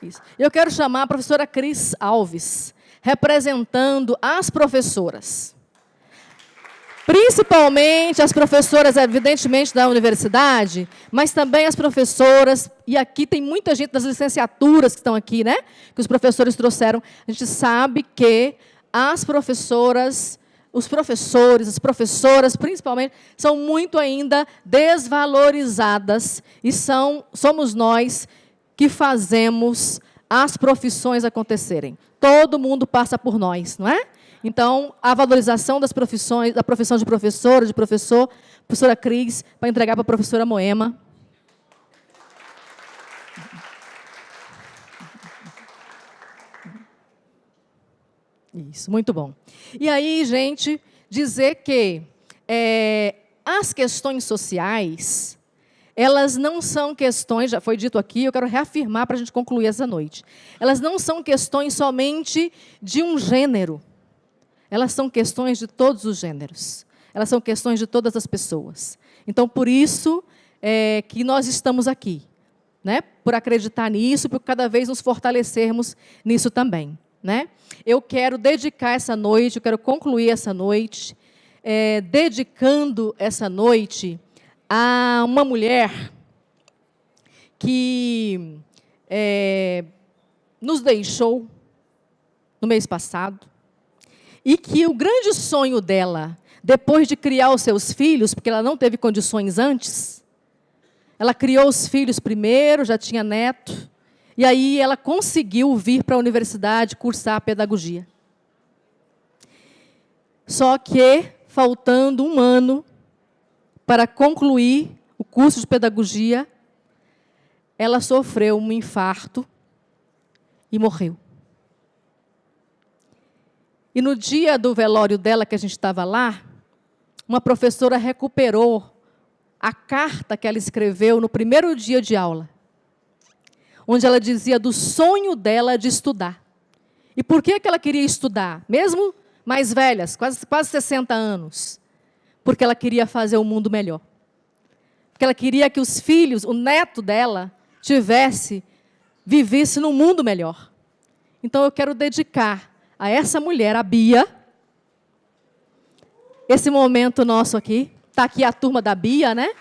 Isso. Eu quero chamar a professora Cris Alves, representando as professoras. Principalmente as professoras, evidentemente, da universidade, mas também as professoras, e aqui tem muita gente das licenciaturas que estão aqui, né? Que os professores trouxeram. A gente sabe que as professoras, os professores, as professoras, principalmente, são muito ainda desvalorizadas, e somos nós que fazemos as profissões acontecerem. Todo mundo passa por nós, não é? Então, a valorização das profissões, da profissão de professora, de professor, professora Cris, para entregar para a professora Moema. Isso, muito bom. E aí, gente, dizer que as questões sociais, elas não são questões, já foi dito aqui, eu quero reafirmar para a gente concluir essa noite. Elas não são questões somente de um gênero. Elas são questões de todos os gêneros. Elas são questões de todas as pessoas. Então, por isso que nós estamos aqui, né? Por acreditar nisso, por cada vez nos fortalecermos nisso também, né? Eu quero dedicar essa noite, eu quero concluir essa noite, dedicando essa noite a uma mulher que nos deixou no mês passado e que o grande sonho dela, depois de criar os seus filhos, porque ela não teve condições antes, ela criou os filhos primeiro, já tinha neto, e aí ela conseguiu vir para a universidade cursar a pedagogia. Só que, faltando um ano para concluir o curso de pedagogia, ela sofreu um infarto e morreu. E no dia do velório dela, que a gente estava lá, uma professora recuperou a carta que ela escreveu no primeiro dia de aula, onde ela dizia do sonho dela de estudar. E por que ela queria estudar? Mesmo mais velhas, quase 60 anos. Porque ela queria fazer o mundo melhor. Porque ela queria que os filhos, o neto dela, vivesse num mundo melhor. Então, eu quero dedicar a essa mulher, a Bia, esse momento nosso aqui. Está aqui a turma da Bia, né?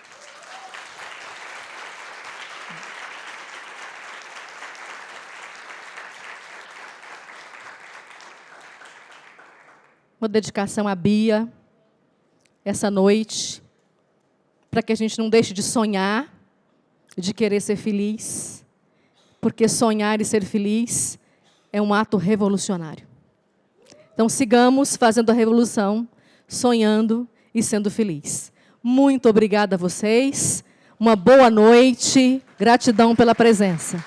Uma dedicação à Bia, essa noite, para que a gente não deixe de sonhar, de querer ser feliz, porque sonhar e ser feliz é um ato revolucionário. Então, sigamos fazendo a revolução, sonhando e sendo feliz. Muito obrigada a vocês. Uma boa noite. Gratidão pela presença.